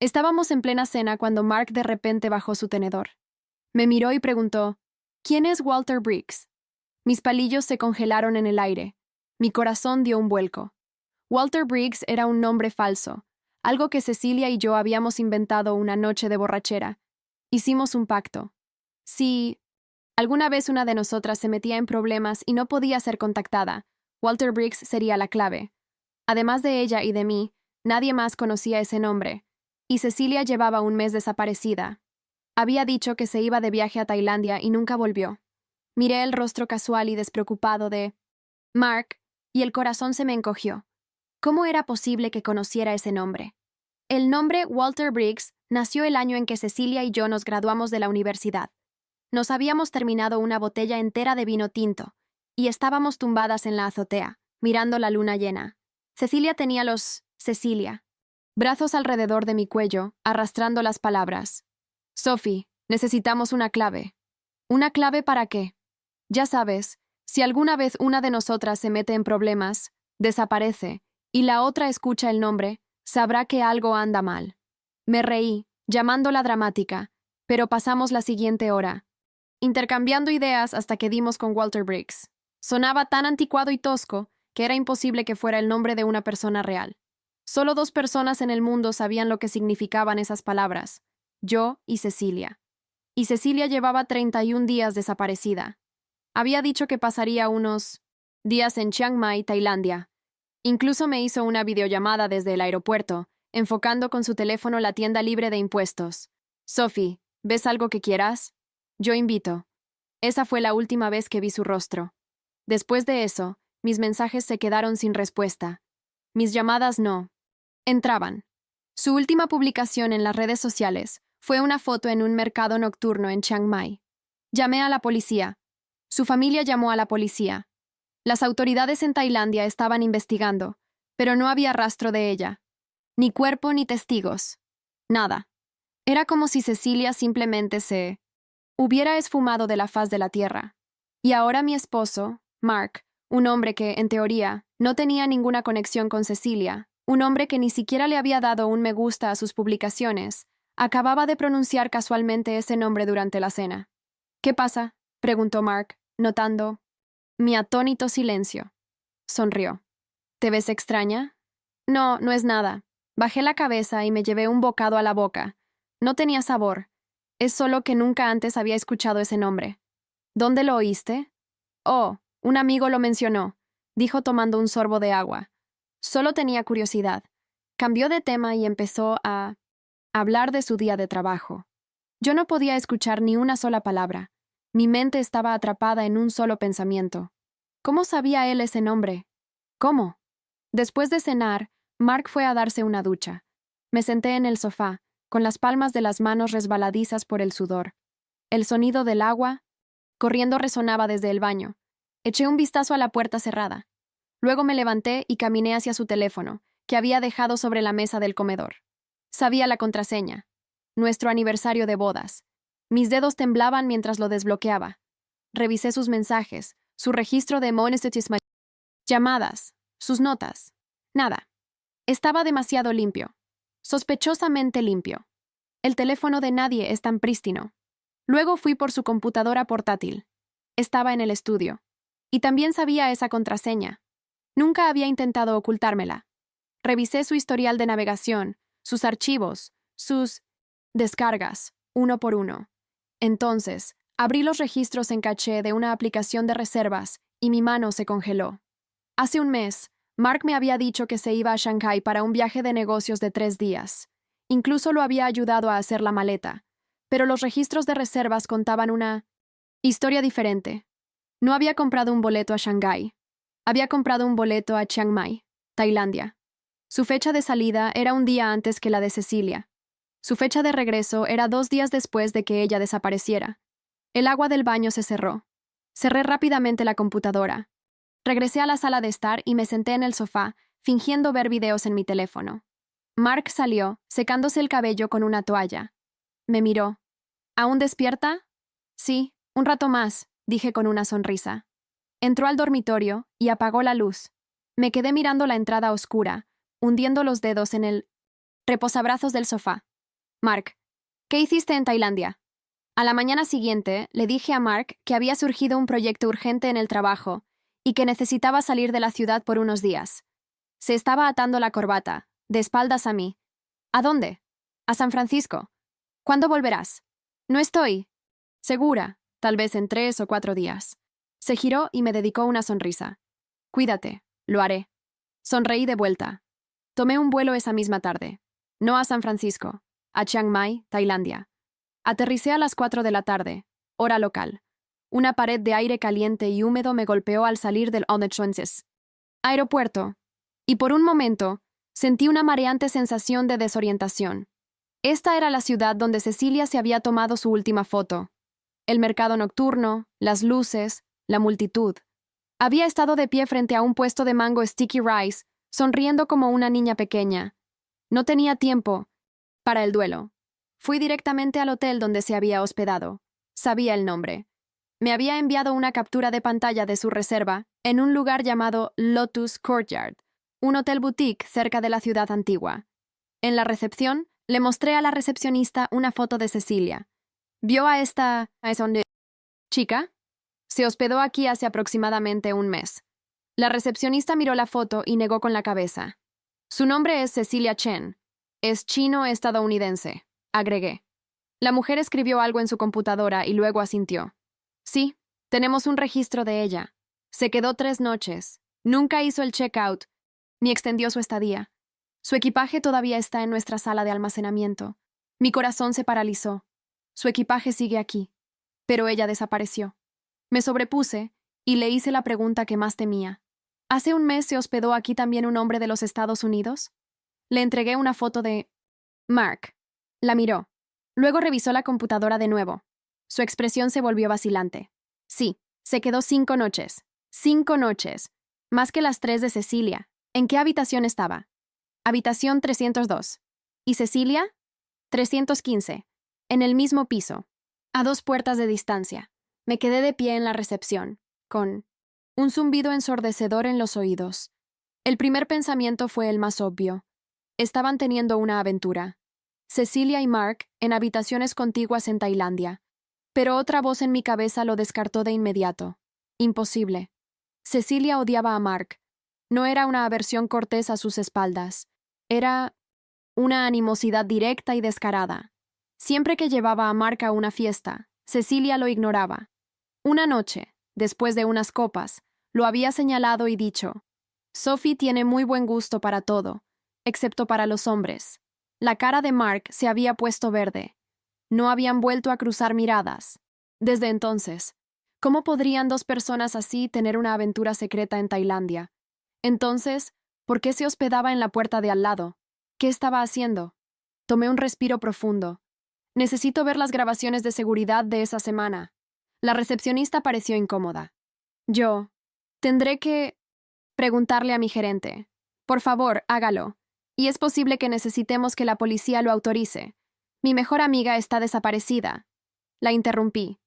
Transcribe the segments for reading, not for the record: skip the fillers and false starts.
Estábamos en plena cena cuando Mark de repente bajó su tenedor. Me miró y preguntó, ¿quién es Walter Briggs? Mis palillos se congelaron en el aire. Mi corazón dio un vuelco. Walter Briggs era un nombre falso, algo que Cecilia y yo habíamos inventado una noche de borrachera. Hicimos un pacto. Si alguna vez una de nosotras se metía en problemas y no podía ser contactada, Walter Briggs sería la clave. Además de ella y de mí, nadie más conocía ese nombre, y Cecilia llevaba un mes desaparecida. Había dicho que se iba de viaje a Tailandia y nunca volvió. Miré el rostro casual y despreocupado de Mark, y el corazón se me encogió. ¿Cómo era posible que conociera ese nombre? El nombre Walter Briggs nació el año en que Cecilia y yo nos graduamos de la universidad. Nos habíamos terminado una botella entera de vino tinto, y estábamos tumbadas en la azotea, mirando la luna llena. Cecilia tenía Cecilia, brazos alrededor de mi cuello, arrastrando las palabras. Sophie, necesitamos una clave. ¿Una clave para qué? Ya sabes, si alguna vez una de nosotras se mete en problemas, desaparece, y la otra escucha el nombre, sabrá que algo anda mal. Me reí, llamándola dramática, pero pasamos la siguiente hora, intercambiando ideas hasta que dimos con Walter Briggs. Sonaba tan anticuado y tosco que era imposible que fuera el nombre de una persona real. Solo 2 personas en el mundo sabían lo que significaban esas palabras, yo y Cecilia. Y Cecilia llevaba 31 días desaparecida. Había dicho que pasaría unos días en Chiang Mai, Tailandia. Incluso me hizo una videollamada desde el aeropuerto, enfocando con su teléfono la tienda libre de impuestos. Sophie, ¿ves algo que quieras? Yo invito. Esa fue la última vez que vi su rostro. Después de eso, mis mensajes se quedaron sin respuesta. Mis llamadas no entraban. Su última publicación en las redes sociales fue una foto en un mercado nocturno en Chiang Mai. Llamé a la policía. Su familia llamó a la policía. Las autoridades en Tailandia estaban investigando, pero no había rastro de ella. Ni cuerpo ni testigos. Nada. Era como si Cecilia simplemente se hubiera esfumado de la faz de la tierra. Y ahora mi esposo, Mark, un hombre que, en teoría, no tenía ninguna conexión con Cecilia, un hombre que ni siquiera le había dado un me gusta a sus publicaciones, acababa de pronunciar casualmente ese nombre durante la cena. ¿Qué pasa?, preguntó Mark, notando mi atónito silencio. Sonrió. ¿Te ves extraña? No, no es nada. Bajé la cabeza y me llevé un bocado a la boca. No tenía sabor. Es solo que nunca antes había escuchado ese nombre. ¿Dónde lo oíste? Oh, un amigo lo mencionó, dijo tomando un sorbo de agua. Solo tenía curiosidad. Cambió de tema y empezó a hablar de su día de trabajo. Yo no podía escuchar ni una sola palabra. Mi mente estaba atrapada en un solo pensamiento. ¿Cómo sabía él ese nombre? ¿Cómo? Después de cenar, Mark fue a darse una ducha. Me senté en el sofá, con las palmas de las manos resbaladizas por el sudor. El sonido del agua corriendo resonaba desde el baño. Eché un vistazo a la puerta cerrada. Luego me levanté y caminé hacia su teléfono, que había dejado sobre la mesa del comedor. Sabía la contraseña. Nuestro aniversario de bodas. Mis dedos temblaban mientras lo desbloqueaba. Revisé sus mensajes, su registro de llamadas, sus notas. Nada. Estaba demasiado limpio. Sospechosamente limpio. El teléfono de nadie es tan prístino. Luego fui por su computadora portátil. Estaba en el estudio. Y también sabía esa contraseña. Nunca había intentado ocultármela. Revisé su historial de navegación, sus archivos, sus descargas, uno por uno. Entonces, abrí los registros en caché de una aplicación de reservas y mi mano se congeló. Hace un mes, Mark me había dicho que se iba a Shanghái para un viaje de negocios de 3 días. Incluso lo había ayudado a hacer la maleta. Pero los registros de reservas contaban una historia diferente. No había comprado un boleto a Shanghái. Había comprado un boleto a Chiang Mai, Tailandia. Su fecha de salida era un día antes que la de Cecilia. Su fecha de regreso era 2 días después de que ella desapareciera. El agua del baño se cerró. Cerré rápidamente la computadora. Regresé a la sala de estar y me senté en el sofá, fingiendo ver videos en mi teléfono. Mark salió, secándose el cabello con una toalla. Me miró. ¿Aún despierta? Sí, un rato más, dije con una sonrisa. Entró al dormitorio y apagó la luz. Me quedé mirando la entrada oscura, hundiendo los dedos en el Reposabrazos del sofá. Mark, ¿qué hiciste en Tailandia? A la mañana siguiente, le dije a Mark que había surgido un proyecto urgente en el trabajo y que necesitaba salir de la ciudad por unos días. Se estaba atando la corbata, de espaldas a mí. ¿A dónde? A San Francisco. ¿Cuándo volverás? No estoy segura, tal vez en 3 o 4 días. Se giró y me dedicó una sonrisa. Cuídate, lo haré. Sonreí de vuelta. Tomé un vuelo esa misma tarde. No a San Francisco, a Chiang Mai, Tailandia. Aterricé a las 4 de la tarde, hora local. Una pared de aire caliente y húmedo me golpeó al salir del Onechonses aeropuerto, y por un momento sentí una mareante sensación de desorientación. Esta era la ciudad donde Cecilia se había tomado su última foto. El mercado nocturno, las luces, la multitud. Había estado de pie frente a un puesto de mango sticky rice, sonriendo como una niña pequeña. No tenía tiempo para el duelo. Fui directamente al hotel donde se había hospedado. Sabía el nombre. Me había enviado una captura de pantalla de su reserva en un lugar llamado Lotus Courtyard, un hotel boutique cerca de la ciudad antigua. En la recepción, le mostré a la recepcionista una foto de Cecilia. ¿Vio a esta chica? Se hospedó aquí hace aproximadamente un mes. La recepcionista miró la foto y negó con la cabeza. Su nombre es Cecilia Chen. Es chino-estadounidense, agregué. La mujer escribió algo en su computadora y luego asintió. Sí, tenemos un registro de ella. Se quedó 3 noches. Nunca hizo el check-out, ni extendió su estadía. Su equipaje todavía está en nuestra sala de almacenamiento. Mi corazón se paralizó. Su equipaje sigue aquí. Pero ella desapareció. Me sobrepuse y le hice la pregunta que más temía. ¿Hace un mes se hospedó aquí también un hombre de los Estados Unidos? Le entregué una foto de Mark. La miró. Luego revisó la computadora de nuevo. Su expresión se volvió vacilante. Sí, se quedó 5 noches. 5 noches. Más que las 3 de Cecilia. ¿En qué habitación estaba? Habitación 302. ¿Y Cecilia? 315. En el mismo piso. A 2 puertas de distancia. Me quedé de pie en la recepción, con un zumbido ensordecedor en los oídos. El primer pensamiento fue el más obvio. Estaban teniendo una aventura. Cecilia y Mark en habitaciones contiguas en Tailandia. Pero otra voz en mi cabeza lo descartó de inmediato. Imposible. Cecilia odiaba a Mark. No era una aversión cortés a sus espaldas. Era una animosidad directa y descarada. Siempre que llevaba a Mark a una fiesta, Cecilia lo ignoraba. Una noche, después de unas copas, lo había señalado y dicho: Sophie tiene muy buen gusto para todo, excepto para los hombres. La cara de Mark se había puesto verde. No habían vuelto a cruzar miradas. Desde entonces, ¿cómo podrían 2 personas así tener una aventura secreta en Tailandia? Entonces, ¿por qué se hospedaba en la puerta de al lado? ¿Qué estaba haciendo? Tomé un respiro profundo. Necesito ver las grabaciones de seguridad de esa semana. La recepcionista pareció incómoda. Yo tendré que preguntarle a mi gerente. Por favor, hágalo. Y es posible que necesitemos que la policía lo autorice. Mi mejor amiga está desaparecida. La interrumpí.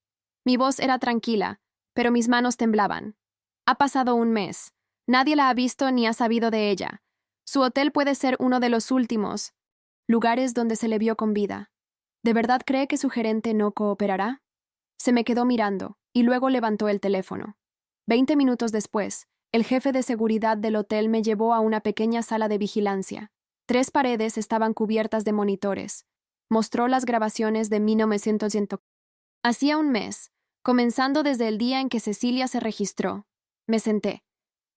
Mi voz era tranquila, pero mis manos temblaban. Ha pasado un mes. Nadie la ha visto ni ha sabido de ella. Su hotel puede ser uno de los últimos lugares donde se le vio con vida. ¿De verdad cree que su gerente no cooperará? Se me quedó mirando, y luego levantó el teléfono. 20 minutos después, el jefe de seguridad del hotel me llevó a una pequeña sala de vigilancia. 3 paredes estaban cubiertas de monitores. Mostró las grabaciones de 1900. Hacía un mes, comenzando desde el día en que Cecilia se registró. Me senté.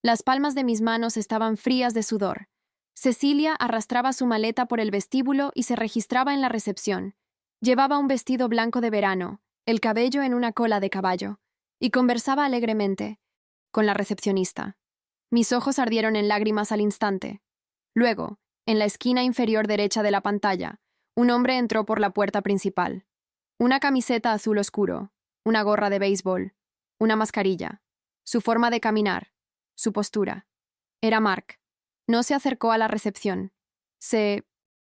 Las palmas de mis manos estaban frías de sudor. Cecilia arrastraba su maleta por el vestíbulo y se registraba en la recepción. Llevaba un vestido blanco de verano, el cabello en una cola de caballo, y conversaba alegremente con la recepcionista. Mis ojos ardieron en lágrimas al instante. Luego, en la esquina inferior derecha de la pantalla, un hombre entró por la puerta principal. Una camiseta azul oscuro, una gorra de béisbol, una mascarilla, su forma de caminar, su postura. Era Mark. No se acercó a la recepción. Se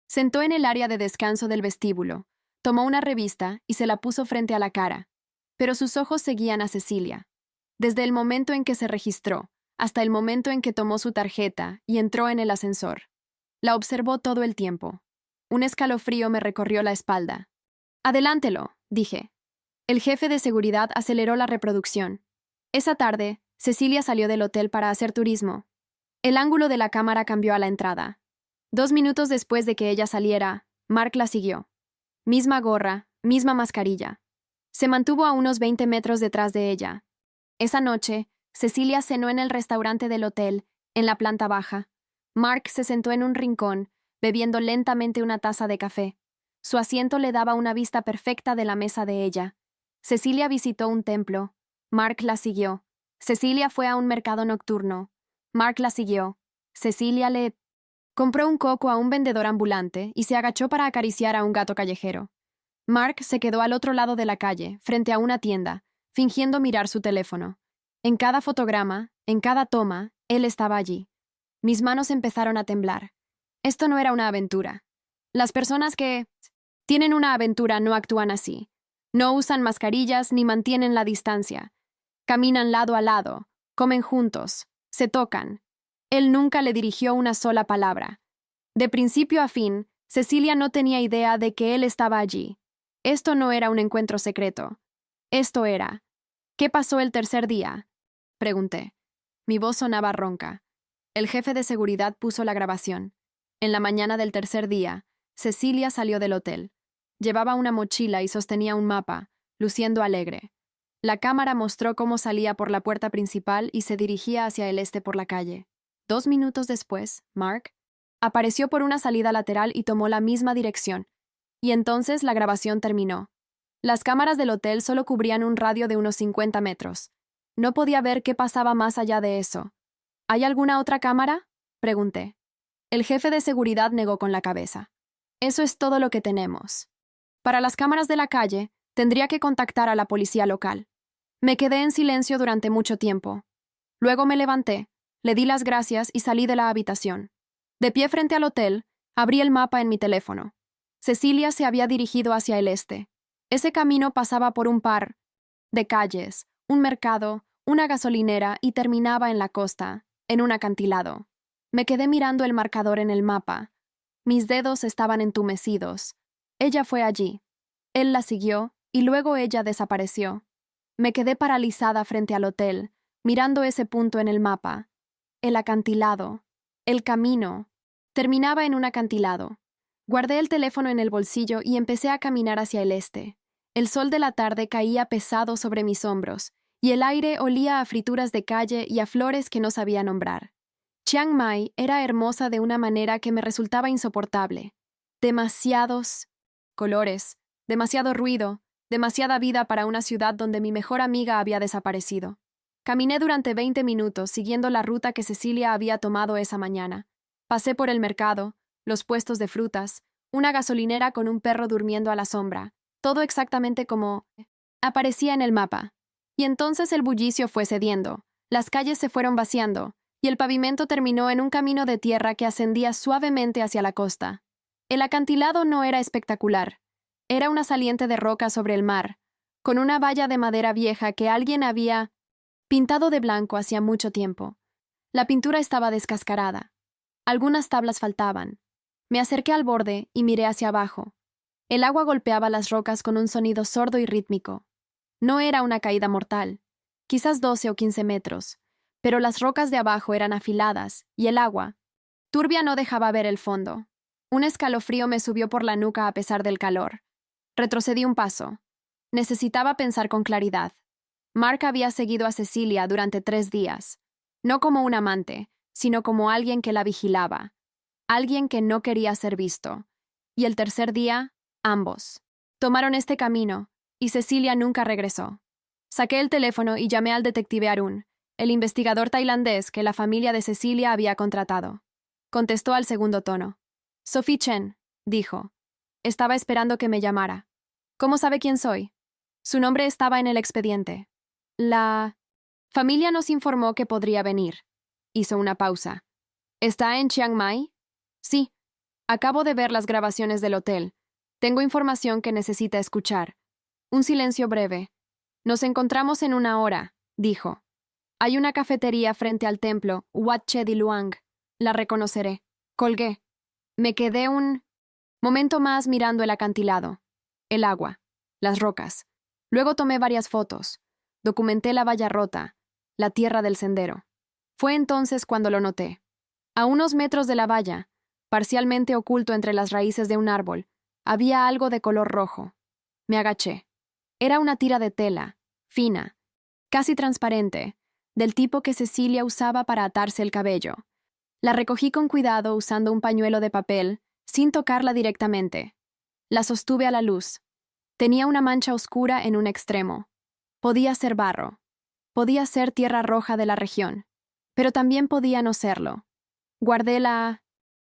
sentó en el área de descanso del vestíbulo, tomó una revista y se la puso frente a la cara. Pero sus ojos seguían a Cecilia. Desde el momento en que se registró, hasta el momento en que tomó su tarjeta y entró en el ascensor. La observó todo el tiempo. Un escalofrío me recorrió la espalda. Adelántelo, dije. El jefe de seguridad aceleró la reproducción. Esa tarde, Cecilia salió del hotel para hacer turismo. El ángulo de la cámara cambió a la entrada. 2 minutos después de que ella saliera, Mark la siguió. Misma gorra, misma mascarilla. Se mantuvo a unos 20 metros detrás de ella. Esa noche, Cecilia cenó en el restaurante del hotel, en la planta baja. Mark se sentó en un rincón, bebiendo lentamente una taza de café. Su asiento le daba una vista perfecta de la mesa de ella. Cecilia visitó un templo. Mark la siguió. Cecilia fue a un mercado nocturno. Mark la siguió. Cecilia le compró un coco a un vendedor ambulante y se agachó para acariciar a un gato callejero. Mark se quedó al otro lado de la calle, frente a una tienda, fingiendo mirar su teléfono. En cada fotograma, en cada toma, él estaba allí. Mis manos empezaron a temblar. Esto no era una aventura. Las personas que tienen una aventura no actúan así. No usan mascarillas ni mantienen la distancia. Caminan lado a lado, comen juntos, se tocan. Él nunca le dirigió una sola palabra. De principio a fin, Cecilia no tenía idea de que él estaba allí. Esto no era un encuentro secreto. Esto era. ¿Qué pasó el tercer día? Pregunté. Mi voz sonaba ronca. El jefe de seguridad puso la grabación. En la mañana del tercer día, Cecilia salió del hotel. Llevaba una mochila y sostenía un mapa, luciendo alegre. La cámara mostró cómo salía por la puerta principal y se dirigía hacia el este por la calle. 2 minutos después, Mark apareció por una salida lateral y tomó la misma dirección. Y entonces la grabación terminó. Las cámaras del hotel solo cubrían un radio de unos 50 metros. No podía ver qué pasaba más allá de eso. ¿Hay alguna otra cámara? Pregunté. El jefe de seguridad negó con la cabeza. Eso es todo lo que tenemos. Para las cámaras de la calle, tendría que contactar a la policía local. Me quedé en silencio durante mucho tiempo. Luego me levanté, le di las gracias y salí de la habitación. De pie frente al hotel, abrí el mapa en mi teléfono. Cecilia se había dirigido hacia el este. Ese camino pasaba por un par de calles, un mercado, una gasolinera y terminaba en la costa, en un acantilado. Me quedé mirando el marcador en el mapa. Mis dedos estaban entumecidos. Ella fue allí. Él la siguió y luego ella desapareció. Me quedé paralizada frente al hotel, mirando ese punto en el mapa. El acantilado. El camino. Terminaba en un acantilado. Guardé el teléfono en el bolsillo y empecé a caminar hacia el este. El sol de la tarde caía pesado sobre mis hombros, y el aire olía a frituras de calle y a flores que no sabía nombrar. Chiang Mai era hermosa de una manera que me resultaba insoportable. Demasiados colores, demasiado ruido, demasiada vida para una ciudad donde mi mejor amiga había desaparecido. Caminé durante 20 minutos siguiendo la ruta que Cecilia había tomado esa mañana. Pasé por el mercado, los puestos de frutas, una gasolinera con un perro durmiendo a la sombra, todo exactamente como aparecía en el mapa. Y entonces el bullicio fue cediendo, las calles se fueron vaciando, y el pavimento terminó en un camino de tierra que ascendía suavemente hacia la costa. El acantilado no era espectacular. Era una saliente de roca sobre el mar, con una valla de madera vieja que alguien había pintado de blanco hacía mucho tiempo. La pintura estaba descascarada. Algunas tablas faltaban. Me acerqué al borde y miré hacia abajo. El agua golpeaba las rocas con un sonido sordo y rítmico. No era una caída mortal, quizás 12 o 15 metros, pero las rocas de abajo eran afiladas y el agua, turbia, no dejaba ver el fondo. Un escalofrío me subió por la nuca a pesar del calor. Retrocedí un paso. Necesitaba pensar con claridad. Mark había seguido a Cecilia durante 3 días, no como un amante, sino como alguien que la vigilaba, alguien que no quería ser visto. Y el tercer día, ambos tomaron este camino, y Cecilia nunca regresó. Saqué el teléfono y llamé al detective Arun, el investigador tailandés que la familia de Cecilia había contratado. Contestó al segundo tono. Sophie Chen, dijo. Estaba esperando que me llamara. ¿Cómo sabe quién soy? Su nombre estaba en el expediente. La familia nos informó que podría venir. Hizo una pausa. ¿Está en Chiang Mai? Sí. Acabo de ver las grabaciones del hotel. Tengo información que necesita escuchar. Un silencio breve. Nos encontramos en 1 hora, dijo. Hay una cafetería frente al templo Wat Che Di Luang. La reconoceré. Colgué. Me quedé un Momento más mirando el acantilado, el agua, las rocas. Luego tomé varias fotos. Documenté la valla rota, la tierra del sendero. Fue entonces cuando lo noté. A unos metros de la valla, parcialmente oculto entre las raíces de un árbol, había algo de color rojo. Me agaché. Era una tira de tela, fina, casi transparente, del tipo que Cecilia usaba para atarse el cabello. La recogí con cuidado usando un pañuelo de papel, sin tocarla directamente. La sostuve a la luz. Tenía una mancha oscura en un extremo. Podía ser barro. Podía ser tierra roja de la región. Pero también podía no serlo. Guardé la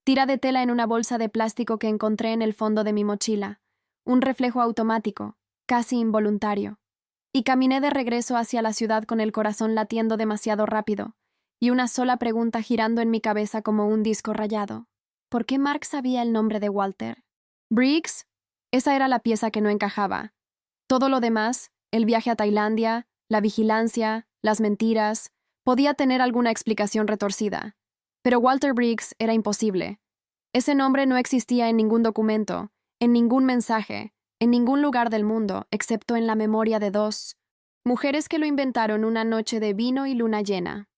tira de tela en una bolsa de plástico que encontré en el fondo de mi mochila. Un reflejo automático, casi involuntario. Y caminé de regreso hacia la ciudad con el corazón latiendo demasiado rápido, y una sola pregunta girando en mi cabeza como un disco rayado. ¿Por qué Mark sabía el nombre de Walter? ¿Briggs? Esa era la pieza que no encajaba. Todo lo demás, el viaje a Tailandia, la vigilancia, las mentiras, podía tener alguna explicación retorcida. Pero Walter Briggs era imposible. Ese nombre no existía en ningún documento, en ningún mensaje, en ningún lugar del mundo, excepto en la memoria de dos mujeres que lo inventaron una noche de vino y luna llena.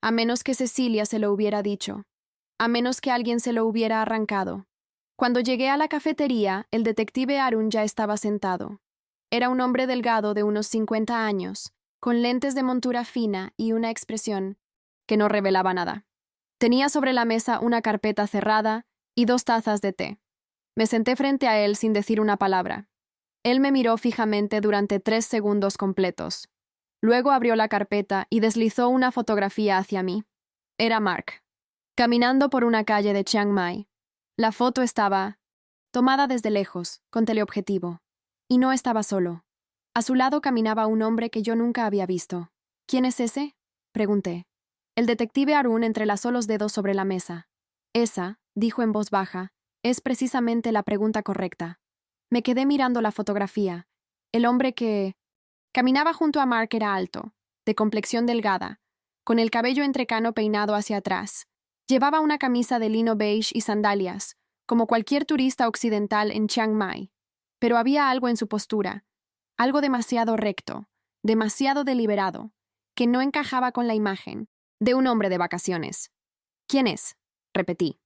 A menos que Cecilia se lo hubiera dicho. A menos que alguien se lo hubiera arrancado. Cuando llegué a la cafetería, el detective Arun ya estaba sentado. Era un hombre delgado de unos 50 años, con lentes de montura fina y una expresión que no revelaba nada. Tenía sobre la mesa una carpeta cerrada y 2 tazas de té. Me senté frente a él sin decir una palabra. Él me miró fijamente durante 3 segundos completos. Luego abrió la carpeta y deslizó una fotografía hacia mí. Era Mark, caminando por una calle de Chiang Mai. La foto estaba tomada desde lejos, con teleobjetivo. Y no estaba solo. A su lado caminaba un hombre que yo nunca había visto. ¿Quién es ese?, pregunté. El detective Arun entrelazó los dedos sobre la mesa. Esa, dijo en voz baja, es precisamente la pregunta correcta. Me quedé mirando la fotografía. El hombre que caminaba junto a Mark era alto, de complexión delgada, con el cabello entrecano peinado hacia atrás. Llevaba una camisa de lino beige y sandalias, como cualquier turista occidental en Chiang Mai. Pero había algo en su postura, algo demasiado recto, demasiado deliberado, que no encajaba con la imagen de un hombre de vacaciones. ¿Quién es?, repetí.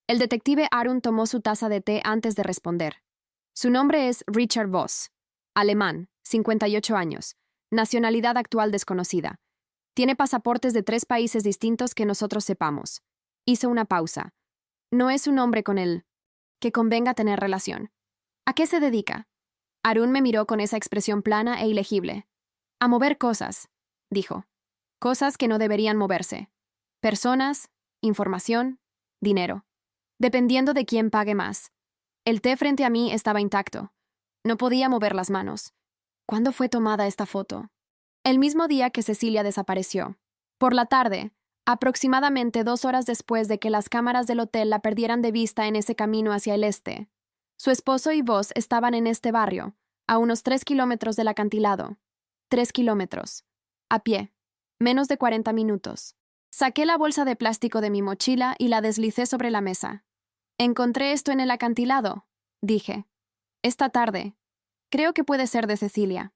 El detective Arun tomó su taza de té antes de responder. Su nombre es Richard Voss, alemán, 58 años, nacionalidad actual desconocida. Tiene pasaportes de 3 países distintos que nosotros sepamos. Hizo una pausa. No es un hombre con el que convenga tener relación. ¿A qué se dedica? Arun me miró con esa expresión plana e ilegible. A mover cosas, dijo. Cosas que no deberían moverse. Personas, información, dinero. Dependiendo de quién pague más. El té frente a mí estaba intacto. No podía mover las manos. ¿Cuándo fue tomada esta foto? El mismo día que Cecilia desapareció. Por la tarde, aproximadamente 2 horas después de que las cámaras del hotel la perdieran de vista en ese camino hacia el este. Su esposo y Voss estaban en este barrio, a unos 3 kilómetros del acantilado. 3 kilómetros. A pie. Menos de 40 minutos. Saqué la bolsa de plástico de mi mochila y la deslicé sobre la mesa. Encontré esto en el acantilado, dije. Esta tarde. Creo que puede ser de Cecilia.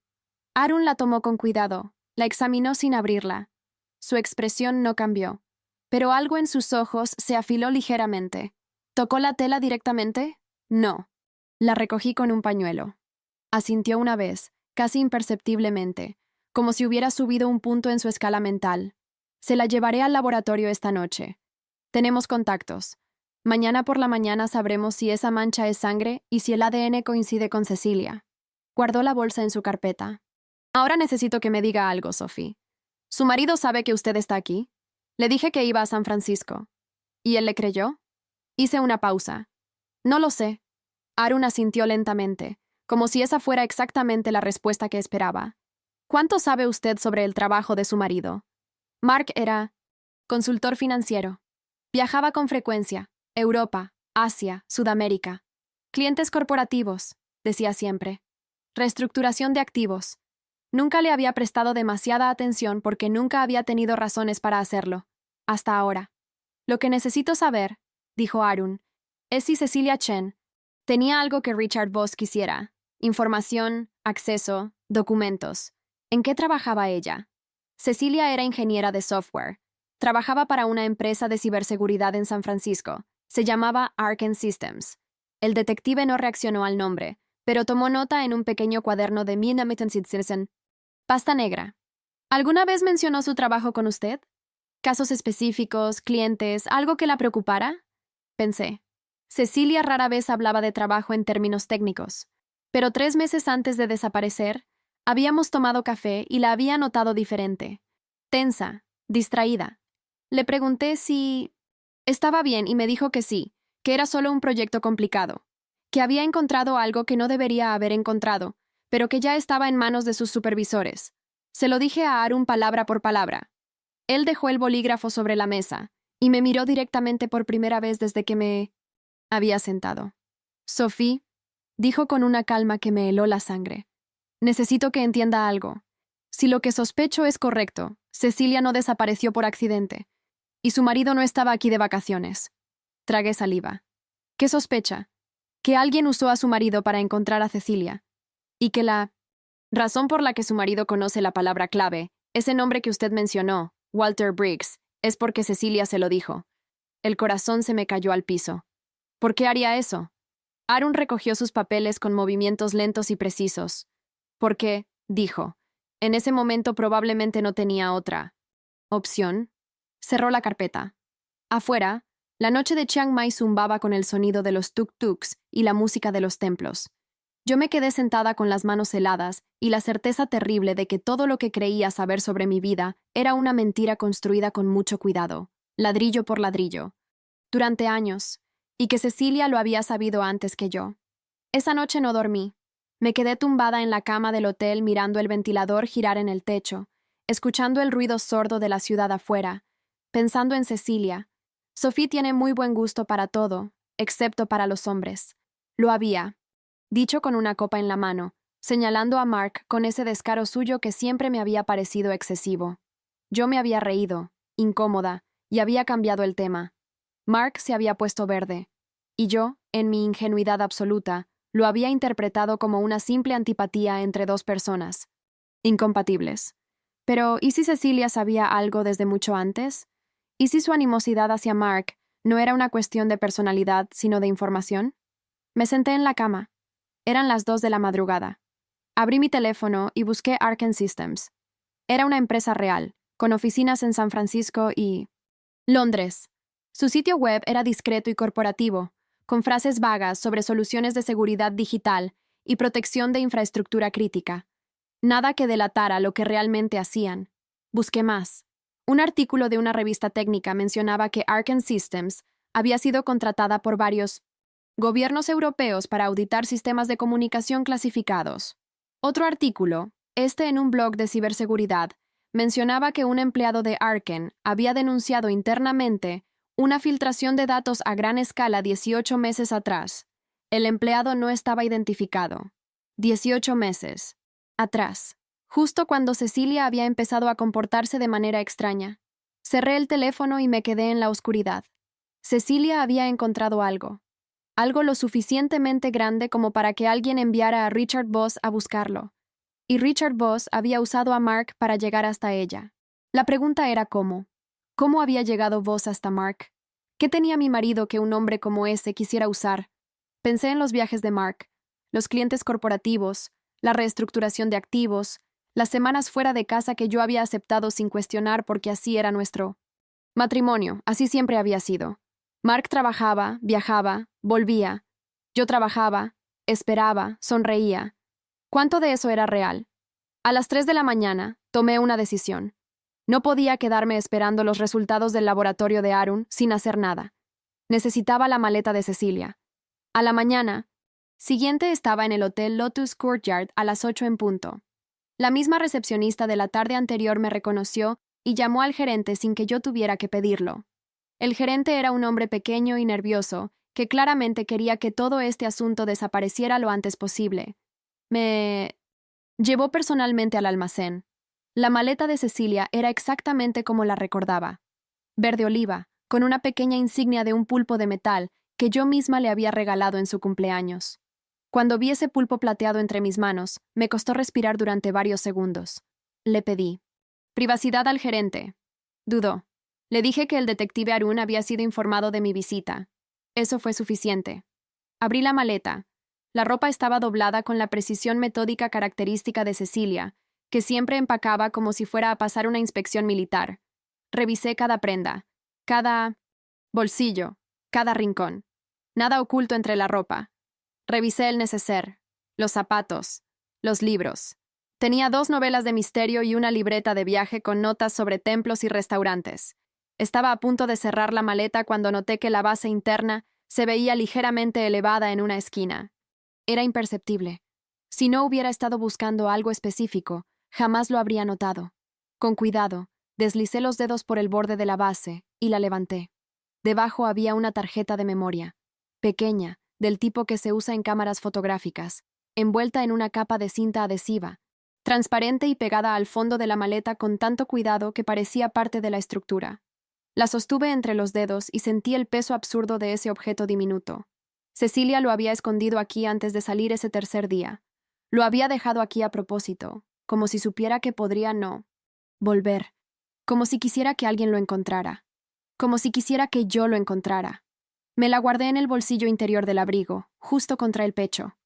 Arun la tomó con cuidado, la examinó sin abrirla. Su expresión no cambió, pero algo en sus ojos se afiló ligeramente. ¿Tocó la tela directamente? No. La recogí con un pañuelo. Asintió una vez, casi imperceptiblemente, como si hubiera subido un punto en su escala mental. Se la llevaré al laboratorio esta noche. Tenemos contactos. Mañana por la mañana sabremos si esa mancha es sangre y si el ADN coincide con Cecilia. Guardó la bolsa en su carpeta. Ahora necesito que me diga algo, Sophie. ¿Su marido sabe que usted está aquí? Le dije que iba a San Francisco. ¿Y él le creyó? Hice una pausa. No lo sé. Arun asintió lentamente, como si esa fuera exactamente la respuesta que esperaba. ¿Cuánto sabe usted sobre el trabajo de su marido? Mark era consultor financiero. Viajaba con frecuencia. Europa, Asia, Sudamérica. Clientes corporativos, decía siempre. Reestructuración de activos. Nunca le había prestado demasiada atención porque nunca había tenido razones para hacerlo. Hasta ahora. Lo que necesito saber, dijo Arun, es si Cecilia Chen Tenía algo que Richard Voss quisiera: información, acceso, documentos. ¿En qué trabajaba ella? Cecilia era ingeniera de software. Trabajaba para una empresa de ciberseguridad en San Francisco. Se llamaba Arken Systems. El detective no reaccionó al nombre, pero tomó nota en un pequeño cuaderno de Citizen. Pasta negra. ¿Alguna vez mencionó su trabajo con usted? ¿Casos específicos, clientes, algo que la preocupara? Pensé. Cecilia rara vez hablaba de trabajo en términos técnicos, pero 3 meses antes de desaparecer, habíamos tomado café y la había notado diferente, tensa, distraída. Le pregunté si estaba bien y me dijo que sí, que era solo un proyecto complicado, que había encontrado algo que no debería haber encontrado, pero que ya estaba en manos de sus supervisores. Se lo dije a Aaron palabra por palabra. Él dejó el bolígrafo sobre la mesa y me miró directamente por primera vez desde que me había sentado. Sophie, dijo con una calma que me heló la sangre. Necesito que entienda algo. Si lo que sospecho es correcto, Cecilia no desapareció por accidente, y su marido no estaba aquí de vacaciones. Tragué saliva. ¿Qué sospecha? Que alguien usó a su marido para encontrar a Cecilia, y que la razón por la que su marido conoce la palabra clave, ese nombre que usted mencionó, Walter Briggs, es porque Cecilia se lo dijo. El corazón se me cayó al piso. ¿Por qué haría eso? Aaron recogió sus papeles con movimientos lentos y precisos. Porque, dijo, en ese momento probablemente no tenía otra opción. Cerró la carpeta. Afuera, la noche de Chiang Mai zumbaba con el sonido de los tuk-tuks y la música de los templos. Yo me quedé sentada con las manos heladas y la certeza terrible de que todo lo que creía saber sobre mi vida era una mentira construida con mucho cuidado, ladrillo por ladrillo, durante años, y que Cecilia lo había sabido antes que yo. Esa noche no dormí. Me quedé tumbada en la cama del hotel mirando el ventilador girar en el techo, escuchando el ruido sordo de la ciudad afuera, pensando en Cecilia. Sophie tiene muy buen gusto para todo, excepto para los hombres. Lo había dicho con una copa en la mano, señalando a Mark con ese descaro suyo que siempre me había parecido excesivo. Yo me había reído, incómoda, y había cambiado el tema. Mark se había puesto verde, y yo, en mi ingenuidad absoluta, lo había interpretado como una simple antipatía entre dos personas, incompatibles. Pero, ¿y si Cecilia sabía algo desde mucho antes? ¿Y si su animosidad hacia Mark no era una cuestión de personalidad, sino de información? Me senté en la cama. Eran las 2 de la madrugada. Abrí mi teléfono y busqué Arken Systems. Era una empresa real, con oficinas en San Francisco y Londres. Su sitio web era discreto y corporativo, con frases vagas sobre soluciones de seguridad digital y protección de infraestructura crítica. Nada que delatara lo que realmente hacían. Busqué más. Un artículo de una revista técnica mencionaba que Arken Systems había sido contratada por varios gobiernos europeos para auditar sistemas de comunicación clasificados. Otro artículo, este en un blog de ciberseguridad, mencionaba que un empleado de Arken había denunciado internamente una filtración de datos a gran escala 18 meses atrás. El empleado no estaba identificado. 18 meses atrás, justo cuando Cecilia había empezado a comportarse de manera extraña. Cerré el teléfono y me quedé en la oscuridad. Cecilia había encontrado algo lo suficientemente grande como para que alguien enviara a Richard Voss a buscarlo. Y Richard Voss había usado a Mark para llegar hasta ella. La pregunta era cómo. ¿Cómo había llegado Voss hasta Mark? ¿Qué tenía mi marido que un hombre como ese quisiera usar? Pensé en los viajes de Mark, los clientes corporativos, la reestructuración de activos, las semanas fuera de casa que yo había aceptado sin cuestionar porque así era nuestro matrimonio, así siempre había sido. Mark trabajaba, viajaba, volvía. Yo trabajaba, esperaba, sonreía. ¿Cuánto de eso era real? A las 3 de la mañana, tomé una decisión. No podía quedarme esperando los resultados del laboratorio de Aaron sin hacer nada. Necesitaba la maleta de Cecilia. A la mañana siguiente estaba en el Hotel Lotus Courtyard a las 8 en punto. La misma recepcionista de la tarde anterior me reconoció y llamó al gerente sin que yo tuviera que pedirlo. El gerente era un hombre pequeño y nervioso, que claramente quería que todo este asunto desapareciera lo antes posible. Me llevó personalmente al almacén. La maleta de Cecilia era exactamente como la recordaba. Verde oliva, con una pequeña insignia de un pulpo de metal que yo misma le había regalado en su cumpleaños. Cuando vi ese pulpo plateado entre mis manos, me costó respirar durante varios segundos. Le pedí privacidad al gerente. Dudó. Le dije que el detective Arun había sido informado de mi visita. Eso fue suficiente. Abrí la maleta. La ropa estaba doblada con la precisión metódica característica de Cecilia, que siempre empacaba como si fuera a pasar una inspección militar. Revisé cada prenda, cada bolsillo, cada rincón. Nada oculto entre la ropa. Revisé el neceser, los zapatos, los libros. Tenía 2 novelas de misterio y una libreta de viaje con notas sobre templos y restaurantes. Estaba a punto de cerrar la maleta cuando noté que la base interna se veía ligeramente elevada en una esquina. Era imperceptible. Si no hubiera estado buscando algo específico, jamás lo habría notado. Con cuidado, deslicé los dedos por el borde de la base y la levanté. Debajo había una tarjeta de memoria, pequeña, del tipo que se usa en cámaras fotográficas, envuelta en una capa de cinta adhesiva, transparente y pegada al fondo de la maleta con tanto cuidado que parecía parte de la estructura. La sostuve entre los dedos y sentí el peso absurdo de ese objeto diminuto. Cecilia lo había escondido aquí antes de salir ese tercer día. Lo había dejado aquí a propósito, como si supiera que podría no volver, como si quisiera que alguien lo encontrara, como si quisiera que yo lo encontrara. Me la guardé en el bolsillo interior del abrigo, justo contra el pecho.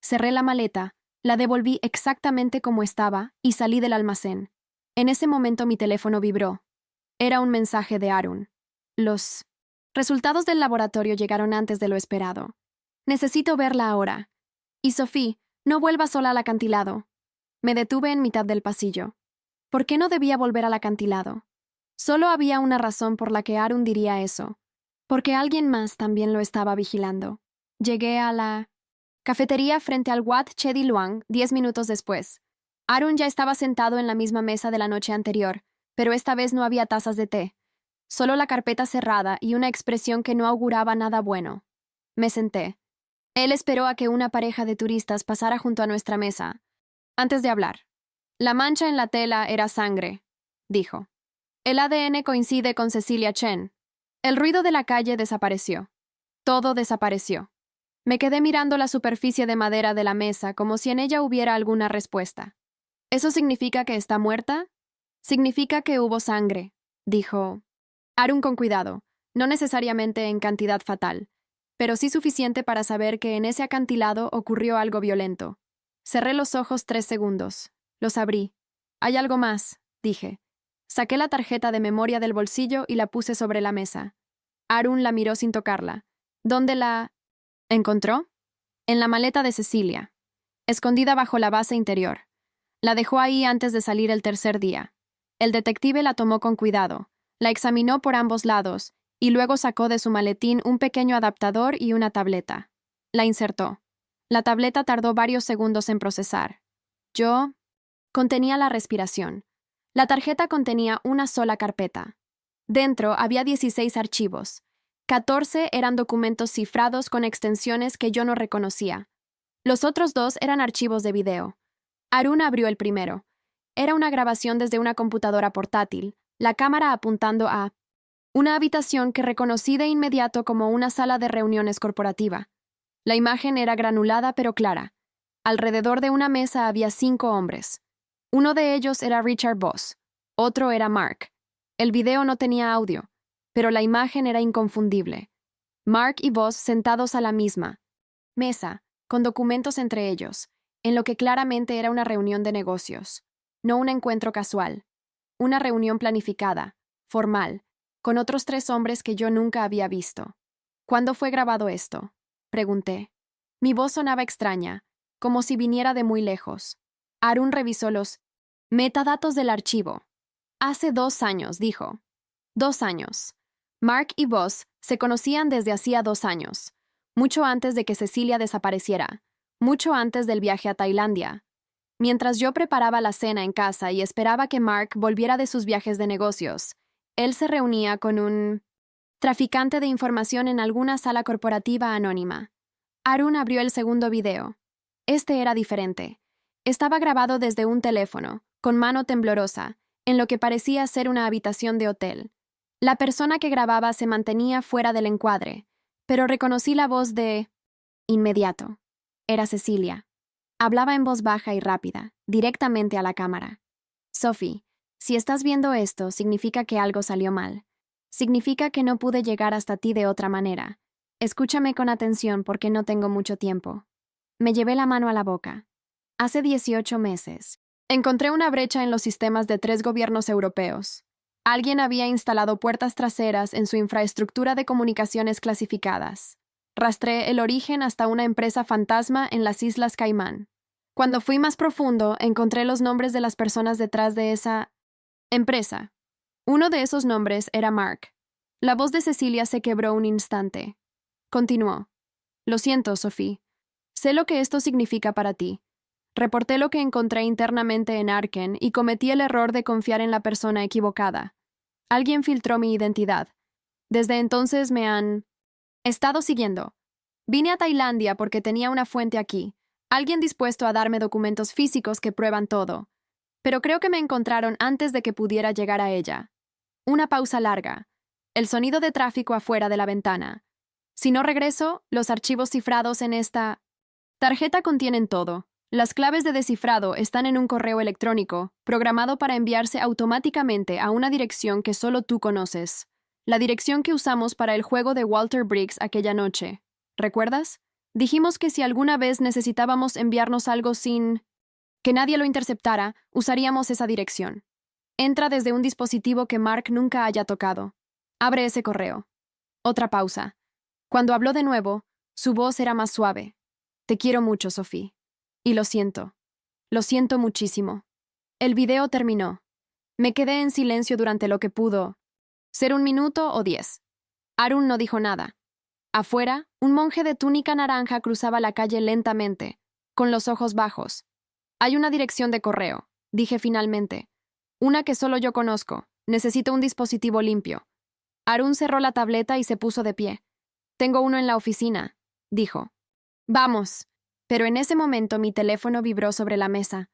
Cerré la maleta, la devolví exactamente como estaba y salí del almacén. En ese momento mi teléfono vibró. Era un mensaje de Arun. Los resultados del laboratorio llegaron antes de lo esperado. Necesito verla ahora. Y Sophie, no vuelva sola al acantilado. Me detuve en mitad del pasillo. ¿Por qué no debía volver al acantilado? Solo había una razón por la que Arun diría eso. Porque alguien más también lo estaba vigilando. Llegué a la cafetería frente al Wat Chedi Luang 10 minutos después. Arun ya estaba sentado en la misma mesa de la noche anterior, pero esta vez no había tazas de té. Solo la carpeta cerrada y una expresión que no auguraba nada bueno. Me senté. Él esperó a que una pareja de turistas pasara junto a nuestra mesa, antes de hablar. La mancha en la tela era sangre, dijo. El ADN coincide con Cecilia Chen. El ruido de la calle desapareció. Todo desapareció. Me quedé mirando la superficie de madera de la mesa como si en ella hubiera alguna respuesta. ¿Eso significa que está muerta? Significa que hubo sangre, dijo Arun con cuidado, no necesariamente en cantidad fatal, pero sí suficiente para saber que en ese acantilado ocurrió algo violento. Cerré los ojos 3 segundos. Los abrí. Hay algo más, dije. Saqué la tarjeta de memoria del bolsillo y la puse sobre la mesa. Arun la miró sin tocarla. ¿Dónde la encontró? En la maleta de Cecilia, escondida bajo la base interior. La dejó ahí antes de salir el tercer día. El detective la tomó con cuidado, la examinó por ambos lados y luego sacó de su maletín un pequeño adaptador y una tableta. La insertó. La tableta tardó varios segundos en procesar. Contenía la respiración. La tarjeta contenía una sola carpeta. Dentro había 16 archivos. 14 eran documentos cifrados con extensiones que yo no reconocía. Los otros 2 eran archivos de video. Arun abrió el primero. Era una grabación desde una computadora portátil, la cámara apuntando a una habitación que reconocí de inmediato como una sala de reuniones corporativa. La imagen era granulada pero clara. Alrededor de una mesa había 5 hombres. Uno de ellos era Richard Voss. Otro era Mark. El video no tenía audio, pero la imagen era inconfundible. Mark y Voss sentados a la misma mesa, con documentos entre ellos, en lo que claramente era una reunión de negocios. No un encuentro casual. Una reunión planificada, formal, con otros 3 hombres que yo nunca había visto. ¿Cuándo fue grabado esto?, pregunté. Mi voz sonaba extraña, como si viniera de muy lejos. Arun revisó los metadatos del archivo. Hace 2 años, dijo. 2 años. Mark y Voss se conocían desde hacía 2 años, mucho antes de que Cecilia desapareciera, mucho antes del viaje a Tailandia. Mientras yo preparaba la cena en casa y esperaba que Mark volviera de sus viajes de negocios, él se reunía con un traficante de información en alguna sala corporativa anónima. Arun abrió el segundo video. Este era diferente. Estaba grabado desde un teléfono, con mano temblorosa, en lo que parecía ser una habitación de hotel. La persona que grababa se mantenía fuera del encuadre, pero reconocí la voz de... Inmediato. Era Cecilia. Hablaba en voz baja y rápida, directamente a la cámara. Sophie, si estás viendo esto, significa que algo salió mal. Significa que no pude llegar hasta ti de otra manera. Escúchame con atención porque no tengo mucho tiempo. Me llevé la mano a la boca. Hace 18 meses. Encontré una brecha en los sistemas de 3 gobiernos europeos. Alguien había instalado puertas traseras en su infraestructura de comunicaciones clasificadas. Rastreé el origen hasta una empresa fantasma en las Islas Caimán. Cuando fui más profundo, encontré los nombres de las personas detrás de esa empresa. Uno de esos nombres era Mark. La voz de Cecilia se quebró un instante. Continuó. Lo siento, Sophie. Sé lo que esto significa para ti. Reporté lo que encontré internamente en Arken y cometí el error de confiar en la persona equivocada. Alguien filtró mi identidad. Desde entonces me han estado siguiendo. Vine a Tailandia porque tenía una fuente aquí, alguien dispuesto a darme documentos físicos que prueban todo. Pero creo que me encontraron antes de que pudiera llegar a ella. Una pausa larga. El sonido de tráfico afuera de la ventana. Si no regreso, los archivos cifrados en esta tarjeta contienen todo. Las claves de descifrado están en un correo electrónico, programado para enviarse automáticamente a una dirección que solo tú conoces. La dirección que usamos para el juego de Walter Briggs aquella noche. ¿Recuerdas? Dijimos que si alguna vez necesitábamos enviarnos algo sin que nadie lo interceptara, usaríamos esa dirección. Entra desde un dispositivo que Mark nunca haya tocado. Abre ese correo. Otra pausa. Cuando habló de nuevo, su voz era más suave. Te quiero mucho, Sophie. Y lo siento. Lo siento muchísimo. El video terminó. Me quedé en silencio durante lo que pudo ser 1 minuto o 10. Arun no dijo nada. Afuera, un monje de túnica naranja cruzaba la calle lentamente, con los ojos bajos. Hay una dirección de correo, dije finalmente. Una que solo yo conozco. Necesito un dispositivo limpio. Arun cerró la tableta y se puso de pie. Tengo uno en la oficina, dijo. Vamos. Pero en ese momento mi teléfono vibró sobre la mesa.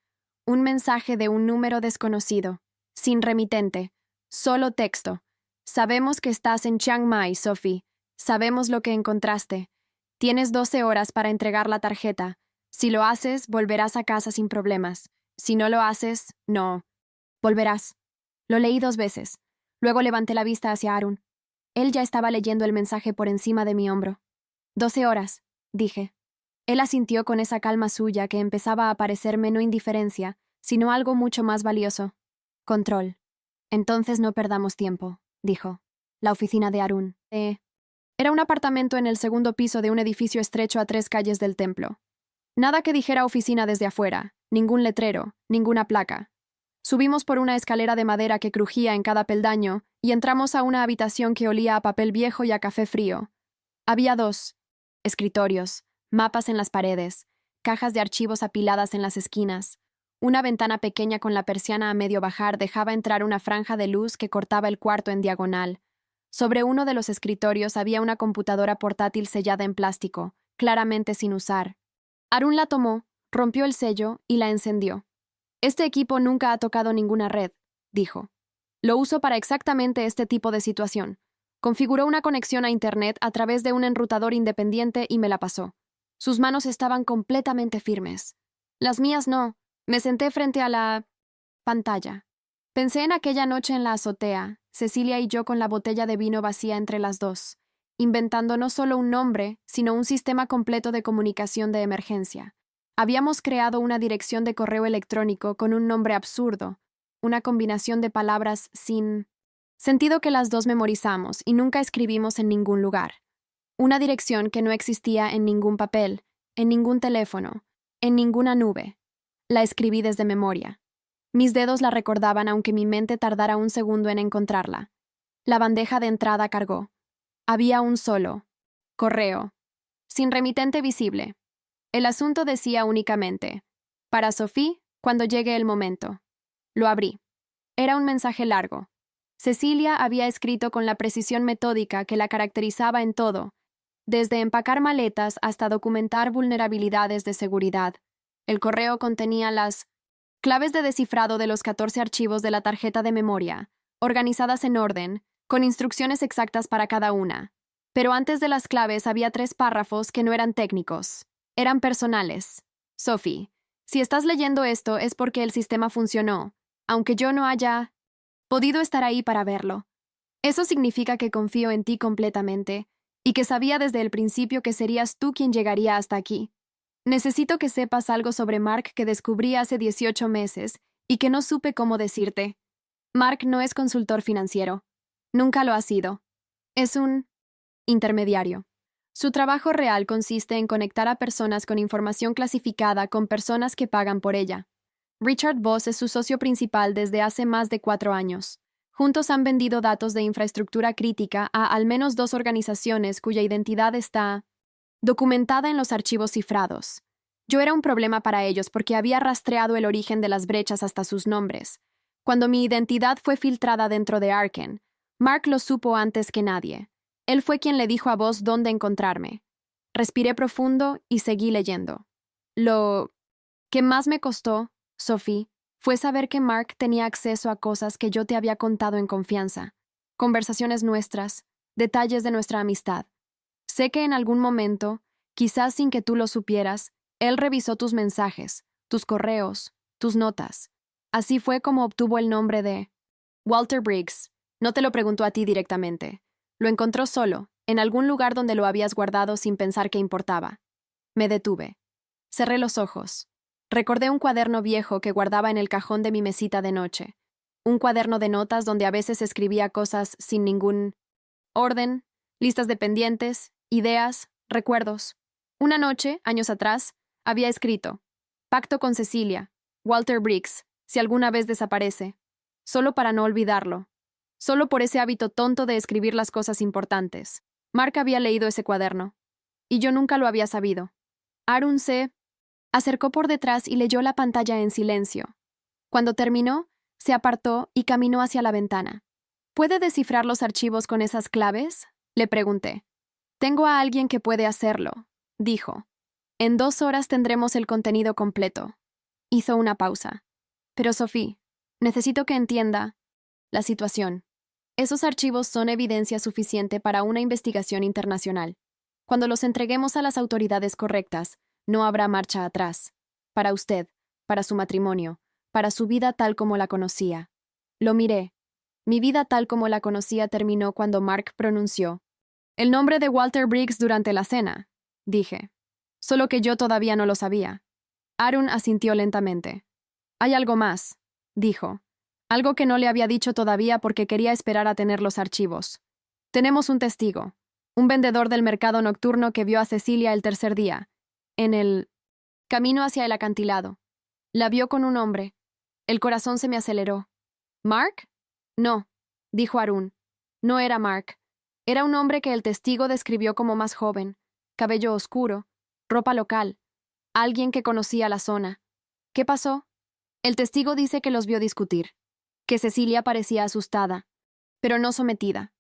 Un mensaje de un número desconocido. Sin remitente. Solo texto. Sabemos que estás en Chiang Mai, Sophie. Sabemos lo que encontraste. Tienes 12 horas para entregar la tarjeta. Si lo haces, volverás a casa sin problemas. Si no lo haces, no. Volverás. Lo leí 2 veces. Luego levanté la vista hacia Arun. Él ya estaba leyendo el mensaje por encima de mi hombro. 12 horas, dije. Él asintió con esa calma suya que empezaba a parecerme no indiferencia, sino algo mucho más valioso. Control. Entonces no perdamos tiempo, dijo. La oficina de Arun. Era un apartamento en el segundo piso de un edificio estrecho a 3 calles del templo. Nada que dijera oficina desde afuera, ningún letrero, ninguna placa. Subimos por una escalera de madera que crujía en cada peldaño y entramos a una habitación que olía a papel viejo y a café frío. Había 2 escritorios, mapas en las paredes, cajas de archivos apiladas en las esquinas. Una ventana pequeña con la persiana a medio bajar dejaba entrar una franja de luz que cortaba el cuarto en diagonal. Sobre uno de los escritorios había una computadora portátil sellada en plástico, claramente sin usar. Arun la tomó, rompió el sello y la encendió. Este equipo nunca ha tocado ninguna red, dijo. Lo uso para exactamente este tipo de situación. Configuró una conexión a Internet a través de un enrutador independiente y me la pasó. Sus manos estaban completamente firmes. Las mías no. Me senté frente a la pantalla. Pensé en aquella noche en la azotea, Cecilia y yo con la botella de vino vacía entre las dos, inventando no solo un nombre, sino un sistema completo de comunicación de emergencia. Habíamos creado una dirección de correo electrónico con un nombre absurdo, una combinación de palabras sin sentido que las dos memorizamos y nunca escribimos en ningún lugar. Una dirección que no existía en ningún papel, en ningún teléfono, en ninguna nube. La escribí desde memoria. Mis dedos la recordaban aunque mi mente tardara un segundo en encontrarla. La bandeja de entrada cargó. Había un solo correo, sin remitente visible. El asunto decía únicamente, para Sophie, cuando llegue el momento. Lo abrí. Era un mensaje largo. Cecilia había escrito con la precisión metódica que la caracterizaba en todo, desde empacar maletas hasta documentar vulnerabilidades de seguridad. El correo contenía las claves de descifrado de los 14 archivos de la tarjeta de memoria, organizadas en orden, con instrucciones exactas para cada una. Pero antes de las claves había 3 párrafos que no eran técnicos. Eran personales. Sophie, si estás leyendo esto es porque el sistema funcionó, aunque yo no haya podido estar ahí para verlo. Eso significa que confío en ti completamente y que sabía desde el principio que serías tú quien llegaría hasta aquí. Necesito que sepas algo sobre Mark que descubrí hace 18 meses y que no supe cómo decirte. Mark no es consultor financiero. Nunca lo ha sido. Es un intermediario. Su trabajo real consiste en conectar a personas con información clasificada con personas que pagan por ella. Richard Voss es su socio principal desde hace más de 4 años. Juntos han vendido datos de infraestructura crítica a al menos 2 organizaciones cuya identidad está documentada en los archivos cifrados. Yo era un problema para ellos porque había rastreado el origen de las brechas hasta sus nombres. Cuando mi identidad fue filtrada dentro de Arken, Mark lo supo antes que nadie. Él fue quien le dijo a Voss dónde encontrarme. Respiré profundo y seguí leyendo. Lo que más me costó, Sophie, fue saber que Mark tenía acceso a cosas que yo te había contado en confianza. Conversaciones nuestras, detalles de nuestra amistad. Sé que en algún momento, quizás sin que tú lo supieras, él revisó tus mensajes, tus correos, tus notas. Así fue como obtuvo el nombre de Walter Briggs. No te lo preguntó a ti directamente. Lo encontró solo, en algún lugar donde lo habías guardado sin pensar que importaba. Me detuve. Cerré los ojos. Recordé un cuaderno viejo que guardaba en el cajón de mi mesita de noche. Un cuaderno de notas donde a veces escribía cosas sin ningún orden, listas de pendientes, ideas, recuerdos. Una noche, años atrás, había escrito: Pacto con Cecilia, Walter Briggs, si alguna vez desaparece. Solo para no olvidarlo. Solo por ese hábito tonto de escribir las cosas importantes. Mark había leído ese cuaderno. Y yo nunca lo había sabido. Arun se acercó por detrás y leyó la pantalla en silencio. Cuando terminó, se apartó y caminó hacia la ventana. ¿Puede descifrar los archivos con esas claves? Le pregunté. Tengo a alguien que puede hacerlo, dijo. En 2 horas tendremos el contenido completo. Hizo una pausa. Pero Sophie, necesito que entienda la situación. Esos archivos son evidencia suficiente para una investigación internacional. Cuando los entreguemos a las autoridades correctas, no habrá marcha atrás. Para usted, para su matrimonio, para su vida tal como la conocía. Lo miré. Mi vida tal como la conocía terminó cuando Mark pronunció el nombre de Walter Briggs durante la cena, dije. Solo que yo todavía no lo sabía. Arun asintió lentamente. Hay algo más, dijo. Algo que no le había dicho todavía porque quería esperar a tener los archivos. Tenemos un testigo, un vendedor del mercado nocturno que vio a Cecilia el tercer día, en el camino hacia el acantilado. La vio con un hombre. El corazón se me aceleró. ¿Mark? No, dijo Arun. No era Mark. Era un hombre que el testigo describió como más joven, cabello oscuro, ropa local, alguien que conocía la zona. ¿Qué pasó? El testigo dice que los vio discutir, que Cecilia parecía asustada, pero no sometida,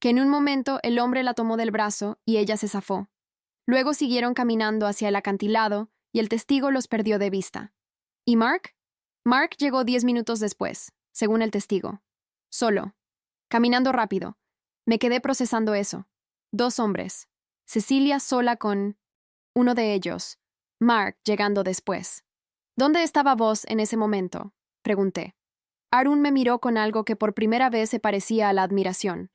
que en un momento el hombre la tomó del brazo y ella se zafó. Luego siguieron caminando hacia el acantilado y el testigo los perdió de vista. ¿Y Mark? Mark llegó 10 minutos después, según el testigo. Solo. Caminando rápido. Me quedé procesando eso. 2 hombres. Cecilia sola con uno de ellos. Mark llegando después. ¿Dónde estaba vos en ese momento? Pregunté. Arun me miró con algo que por primera vez se parecía a la admiración.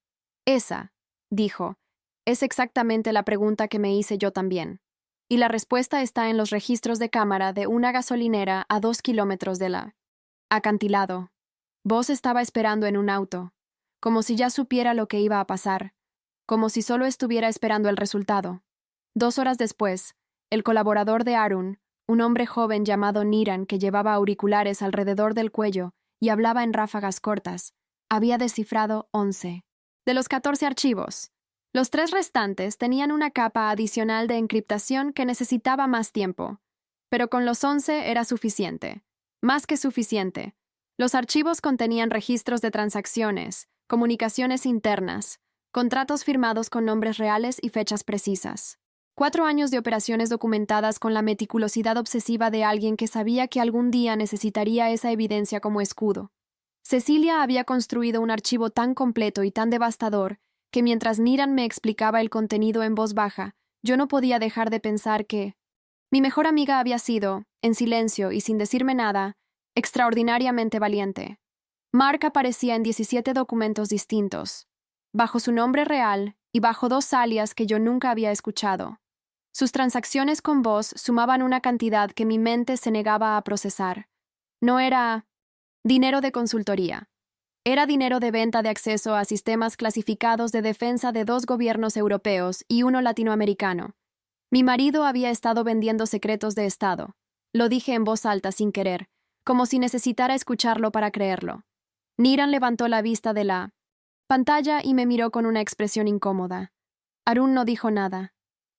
Esa, dijo, es exactamente la pregunta que me hice yo también. Y la respuesta está en los registros de cámara de una gasolinera a 2 kilómetros de la acantilado. Vos estaba esperando en un auto, como si ya supiera lo que iba a pasar, como si solo estuviera esperando el resultado. 2 horas después, el colaborador de Arun, un hombre joven llamado Niran que llevaba auriculares alrededor del cuello y hablaba en ráfagas cortas, había descifrado 11 de los 14 archivos. Los 3 restantes tenían una capa adicional de encriptación que necesitaba más tiempo, pero con los 11 era suficiente, más que suficiente. Los archivos contenían registros de transacciones, comunicaciones internas, contratos firmados con nombres reales y fechas precisas. 4 años de operaciones documentadas con la meticulosidad obsesiva de alguien que sabía que algún día necesitaría esa evidencia como escudo. Cecilia había construido un archivo tan completo y tan devastador que mientras Niran me explicaba el contenido en voz baja, yo no podía dejar de pensar que mi mejor amiga había sido, en silencio y sin decirme nada, extraordinariamente valiente. Mark aparecía en 17 documentos distintos, bajo su nombre real y bajo 2 alias que yo nunca había escuchado. Sus transacciones con vos sumaban una cantidad que mi mente se negaba a procesar. No era dinero de consultoría. Era dinero de venta de acceso a sistemas clasificados de defensa de 2 gobiernos europeos y uno latinoamericano. Mi marido había estado vendiendo secretos de Estado. Lo dije en voz alta sin querer, como si necesitara escucharlo para creerlo. Niran levantó la vista de la pantalla y me miró con una expresión incómoda. Arun no dijo nada.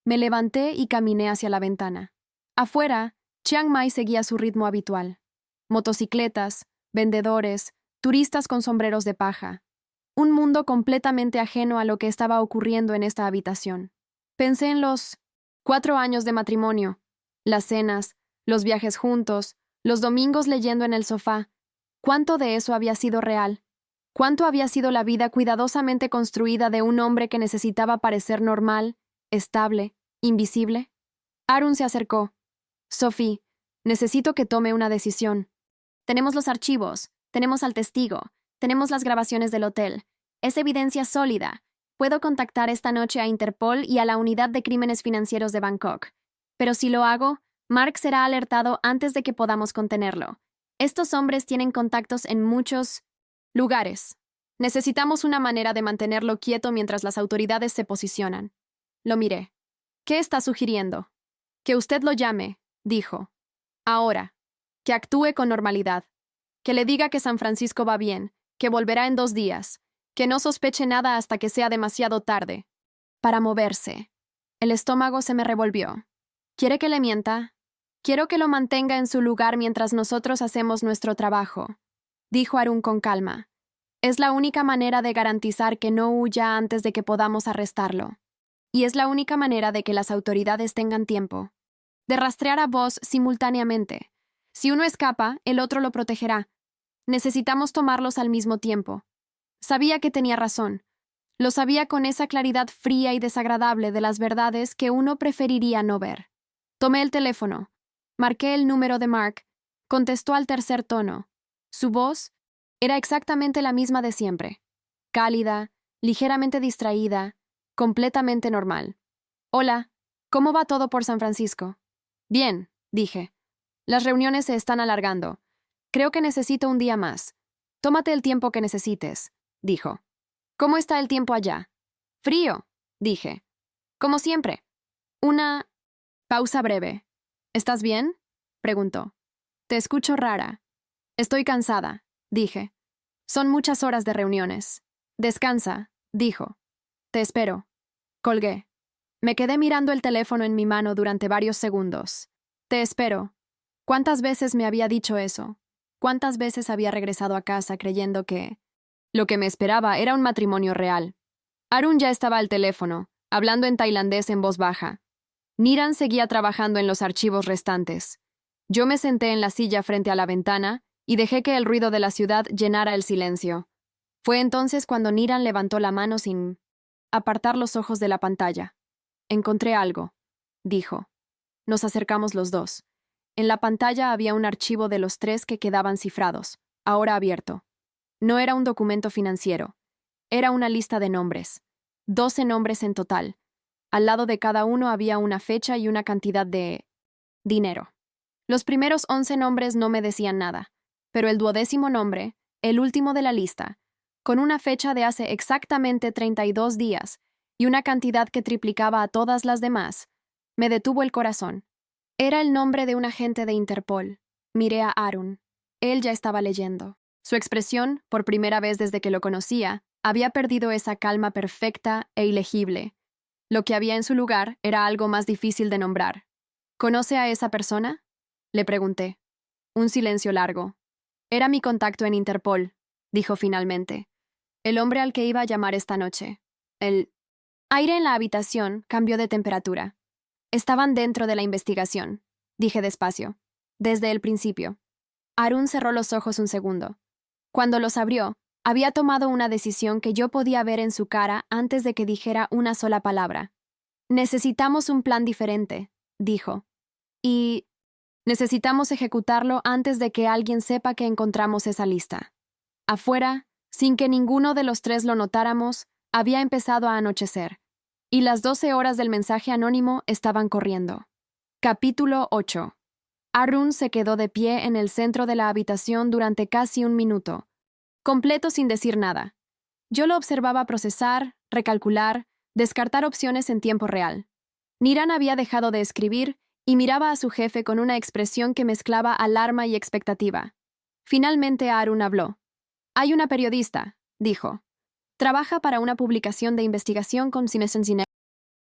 Me levanté y caminé hacia la ventana. Afuera, Chiang Mai seguía su ritmo habitual. Motocicletas, vendedores, turistas con sombreros de paja. Un mundo completamente ajeno a lo que estaba ocurriendo en esta habitación. Pensé en los 4 años de matrimonio, las cenas, los viajes juntos, los domingos leyendo en el sofá. ¿Cuánto de eso había sido real? ¿Cuánto había sido la vida cuidadosamente construida de un hombre que necesitaba parecer normal, estable, invisible? Arun se acercó. Sophie, necesito que tome una decisión. Tenemos los archivos, tenemos al testigo, tenemos las grabaciones del hotel. Es evidencia sólida. Puedo contactar esta noche a Interpol y a la Unidad de Crímenes Financieros de Bangkok. Pero si lo hago, Mark será alertado antes de que podamos contenerlo. Estos hombres tienen contactos en muchos lugares. Necesitamos una manera de mantenerlo quieto mientras las autoridades se posicionan. Lo miré. ¿Qué está sugiriendo? Que usted lo llame, dijo. Ahora. Que actúe con normalidad. Que le diga que San Francisco va bien, que volverá en 2 días, que no sospeche nada hasta que sea demasiado tarde. Para moverse. El estómago se me revolvió. ¿Quiere que le mienta? Quiero que lo mantenga en su lugar mientras nosotros hacemos nuestro trabajo, dijo Arun con calma. Es la única manera de garantizar que no huya antes de que podamos arrestarlo. Y es la única manera de que las autoridades tengan tiempo. De rastrear a vos simultáneamente. Si uno escapa, el otro lo protegerá. Necesitamos tomarlos al mismo tiempo. Sabía que tenía razón. Lo sabía con esa claridad fría y desagradable de las verdades que uno preferiría no ver. Tomé el teléfono. Marqué el número de Mark. Contestó al tercer tono. Su voz era exactamente la misma de siempre. Cálida, ligeramente distraída, completamente normal. Hola, ¿cómo va todo por San Francisco? Bien, dije. Las reuniones se están alargando. Creo que necesito un día más. Tómate el tiempo que necesites, dijo. ¿Cómo está el tiempo allá? Frío, dije. Como siempre. Una pausa breve. ¿Estás bien? Preguntó. Te escucho rara. Estoy cansada, dije. Son muchas horas de reuniones. Descansa, dijo. Te espero. Colgué. Me quedé mirando el teléfono en mi mano durante varios segundos. Te espero. ¿Cuántas veces me había dicho eso? ¿Cuántas veces había regresado a casa creyendo que lo que me esperaba era un matrimonio real? Arun ya estaba al teléfono, hablando en tailandés en voz baja. Niran seguía trabajando en los archivos restantes. Yo me senté en la silla frente a la ventana y dejé que el ruido de la ciudad llenara el silencio. Fue entonces cuando Niran levantó la mano sin apartar los ojos de la pantalla. Encontré algo, dijo. Nos acercamos los dos. En la pantalla había un archivo de los 3 que quedaban cifrados, ahora abierto. No era un documento financiero. Era una lista de nombres. 12 nombres en total. Al lado de cada uno había una fecha y una cantidad de dinero. Los primeros 11 nombres no me decían nada, pero el 12º nombre, el último de la lista, con una fecha de hace exactamente 32 días y una cantidad que triplicaba a todas las demás, me detuvo el corazón. Era el nombre de un agente de Interpol. Miré a Arun. Él ya estaba leyendo. Su expresión, por primera vez desde que lo conocía, había perdido esa calma perfecta e ilegible. Lo que había en su lugar era algo más difícil de nombrar. ¿Conoce a esa persona? Le pregunté. Un silencio largo. Era mi contacto en Interpol, dijo finalmente. El hombre al que iba a llamar esta noche. El aire en la habitación cambió de temperatura. Estaban dentro de la investigación, dije despacio. Desde el principio. Arun cerró los ojos un segundo. Cuando los abrió, Había tomado una decisión que yo podía ver en su cara antes de que dijera una sola palabra. Necesitamos un plan diferente, dijo. Y necesitamos ejecutarlo antes de que alguien sepa que encontramos esa lista. Afuera, sin que ninguno de los tres lo notáramos, había empezado a anochecer, y las 12 horas del mensaje anónimo estaban corriendo. Capítulo 8. Arun se quedó de pie en el centro de la habitación durante casi un minuto, completo sin decir nada. Yo lo observaba procesar, recalcular, descartar opciones en tiempo real. Niran había dejado de escribir y miraba a su jefe con una expresión que mezclaba alarma y expectativa. Finalmente Arun habló. Hay una periodista, dijo. Trabaja para una publicación de investigación con Cinesensinet.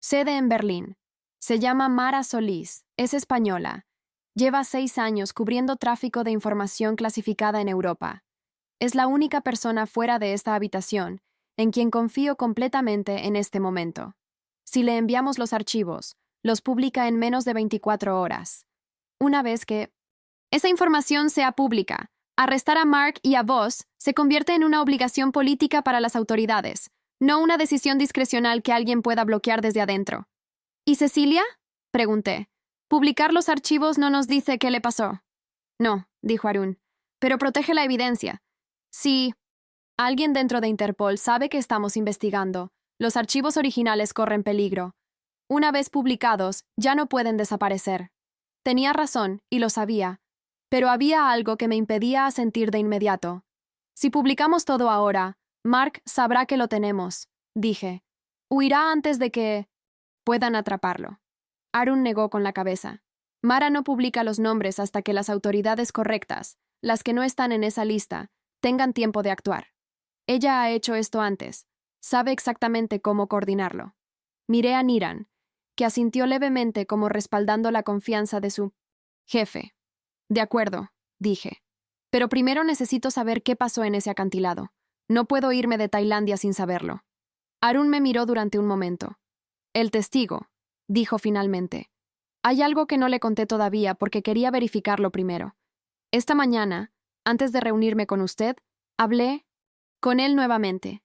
Sede en Berlín. Se llama Mara Solís, es española. Lleva 6 años cubriendo tráfico de información clasificada en Europa. Es la única persona fuera de esta habitación en quien confío completamente en este momento. Si le enviamos los archivos, los publica en menos de 24 horas. Una vez que esa información sea pública, arrestar a Mark y a Voss se convierte en una obligación política para las autoridades, no una decisión discrecional que alguien pueda bloquear desde adentro. ¿Y Cecilia? Pregunté. Publicar los archivos no nos dice qué le pasó. No, dijo Arun, pero protege la evidencia. Si alguien dentro de Interpol sabe que estamos investigando, los archivos originales corren peligro. Una vez publicados, ya no pueden desaparecer. Tenía razón, y lo sabía, pero había algo que me impedía asentir de inmediato. Si publicamos todo ahora, Mark sabrá que lo tenemos, dije. Huirá antes de que puedan atraparlo. Arun negó con la cabeza. Mara no publica los nombres hasta que las autoridades correctas, las que no están en esa lista, tengan tiempo de actuar. Ella ha hecho esto antes. Sabe exactamente cómo coordinarlo. Miré a Niran, que asintió levemente como respaldando la confianza de su jefe. De acuerdo, dije. Pero primero necesito saber qué pasó en ese acantilado. No puedo irme de Tailandia sin saberlo. Arun me miró durante un momento. El testigo, dijo finalmente. Hay algo que no le conté todavía porque quería verificarlo primero. Esta mañana, antes de reunirme con usted, hablé con él nuevamente.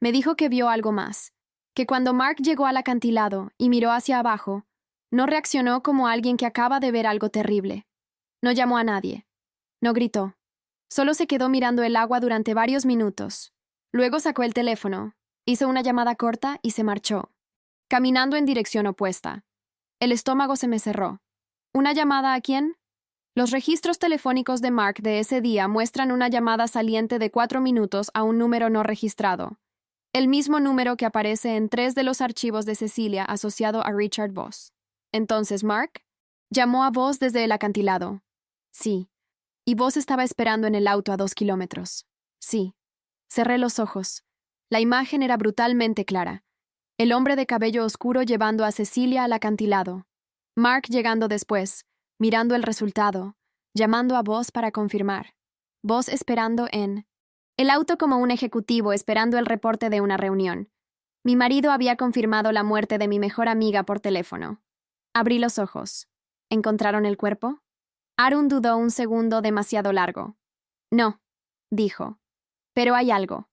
Me dijo que vio algo más, que cuando Mark llegó al acantilado y miró hacia abajo, no reaccionó como alguien que acaba de ver algo terrible. No llamó a nadie. No gritó. Solo se quedó mirando el agua durante varios minutos. Luego sacó el teléfono, hizo una llamada corta y se marchó, caminando en dirección opuesta. El estómago se me cerró. ¿Una llamada a quién? Los registros telefónicos de Mark de ese día muestran una llamada saliente de 4 minutos a un número no registrado. El mismo número que aparece en 3 de los archivos de Cecilia asociado a Richard Voss. Entonces, Mark llamó a Voss desde el acantilado. Sí. Y Voss estaba esperando en el auto a 2 kilómetros. Sí. Cerré los ojos. La imagen era brutalmente clara. El hombre de cabello oscuro llevando a Cecilia al acantilado. Mark llegando después, mirando el resultado, llamando a Voss para confirmar. Voss esperando en el auto como un ejecutivo esperando el reporte de una reunión. Mi marido había confirmado la muerte de mi mejor amiga por teléfono. Abrí los ojos. ¿Encontraron el cuerpo? Arun dudó un segundo demasiado largo. No, dijo. Pero hay algo.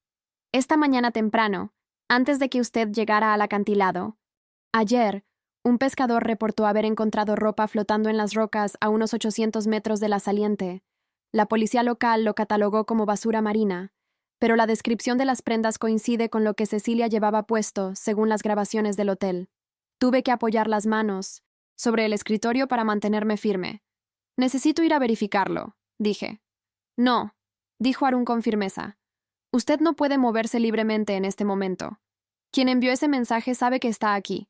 Esta mañana temprano, antes de que usted llegara al acantilado, ayer, un pescador reportó haber encontrado ropa flotando en las rocas a unos 800 metros de la saliente. La policía local lo catalogó como basura marina, pero la descripción de las prendas coincide con lo que Cecilia llevaba puesto, según las grabaciones del hotel. Tuve que apoyar las manos sobre el escritorio para mantenerme firme. Necesito ir a verificarlo, dije. No, dijo Arun con firmeza. Usted no puede moverse libremente en este momento. Quien envió ese mensaje sabe que está aquí.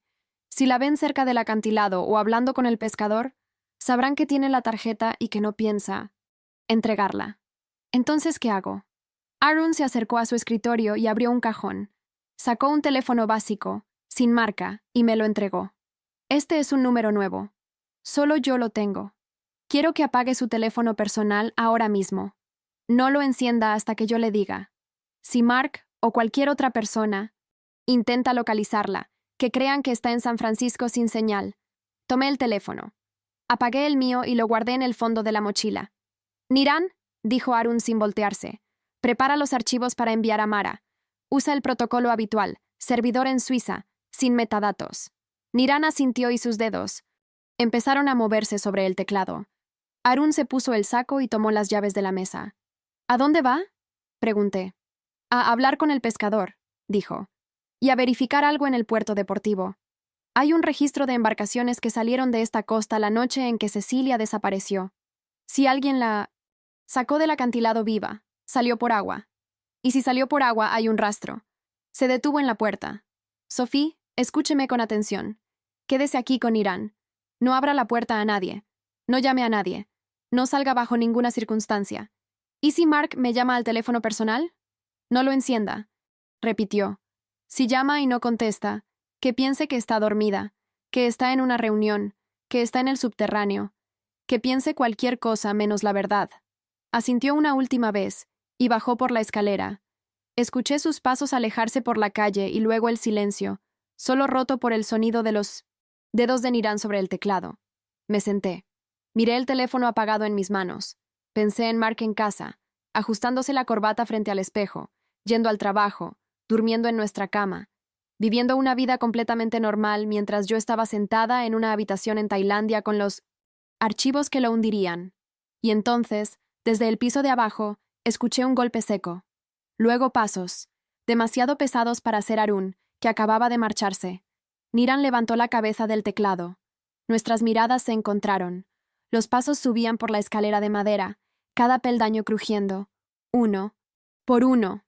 Si la ven cerca del acantilado o hablando con el pescador, sabrán que tiene la tarjeta y que no piensa entregarla. Entonces, ¿qué hago? Arun se acercó a su escritorio y abrió un cajón. Sacó un teléfono básico, sin marca, y me lo entregó. Este es un número nuevo. Solo yo lo tengo. Quiero que apague su teléfono personal ahora mismo. No lo encienda hasta que yo le diga. Si Mark o cualquier otra persona intenta localizarla, que crean que está en San Francisco sin señal. Tomé el teléfono. Apagué el mío y lo guardé en el fondo de la mochila. Niran, dijo Arun sin voltearse. Prepara los archivos para enviar a Mara. Usa el protocolo habitual, servidor en Suiza, sin metadatos. Niran asintió y sus dedos empezaron a moverse sobre el teclado. Arun se puso el saco y tomó las llaves de la mesa. ¿A dónde va?, pregunté. A hablar con el pescador, dijo, y a verificar algo en el puerto deportivo. Hay un registro de embarcaciones que salieron de esta costa la noche en que Cecilia desapareció. Si alguien la sacó del acantilado viva, salió por agua. Y si salió por agua, hay un rastro. Se detuvo en la puerta. Sophie, escúcheme con atención. Quédese aquí con Irán. No abra la puerta a nadie. No llame a nadie. No salga bajo ninguna circunstancia. ¿Y si Mark me llama al teléfono personal? No lo encienda, repitió. Si llama y no contesta, que piense que está dormida, que está en una reunión, que está en el subterráneo, que piense cualquier cosa menos la verdad. Asintió una última vez y bajó por la escalera. Escuché sus pasos alejarse por la calle y luego el silencio, solo roto por el sonido de los dedos de Niran sobre el teclado. Me senté. Miré el teléfono apagado en mis manos. Pensé en Mark en casa, ajustándose la corbata frente al espejo, yendo al trabajo, durmiendo en nuestra cama, viviendo una vida completamente normal mientras yo estaba sentada en una habitación en Tailandia con los archivos que lo hundirían. Y entonces, desde el piso de abajo, escuché un golpe seco. Luego pasos, demasiado pesados para ser Arun, que acababa de marcharse. Niran levantó la cabeza del teclado. Nuestras miradas se encontraron. Los pasos subían por la escalera de madera, cada peldaño crujiendo. Uno por uno.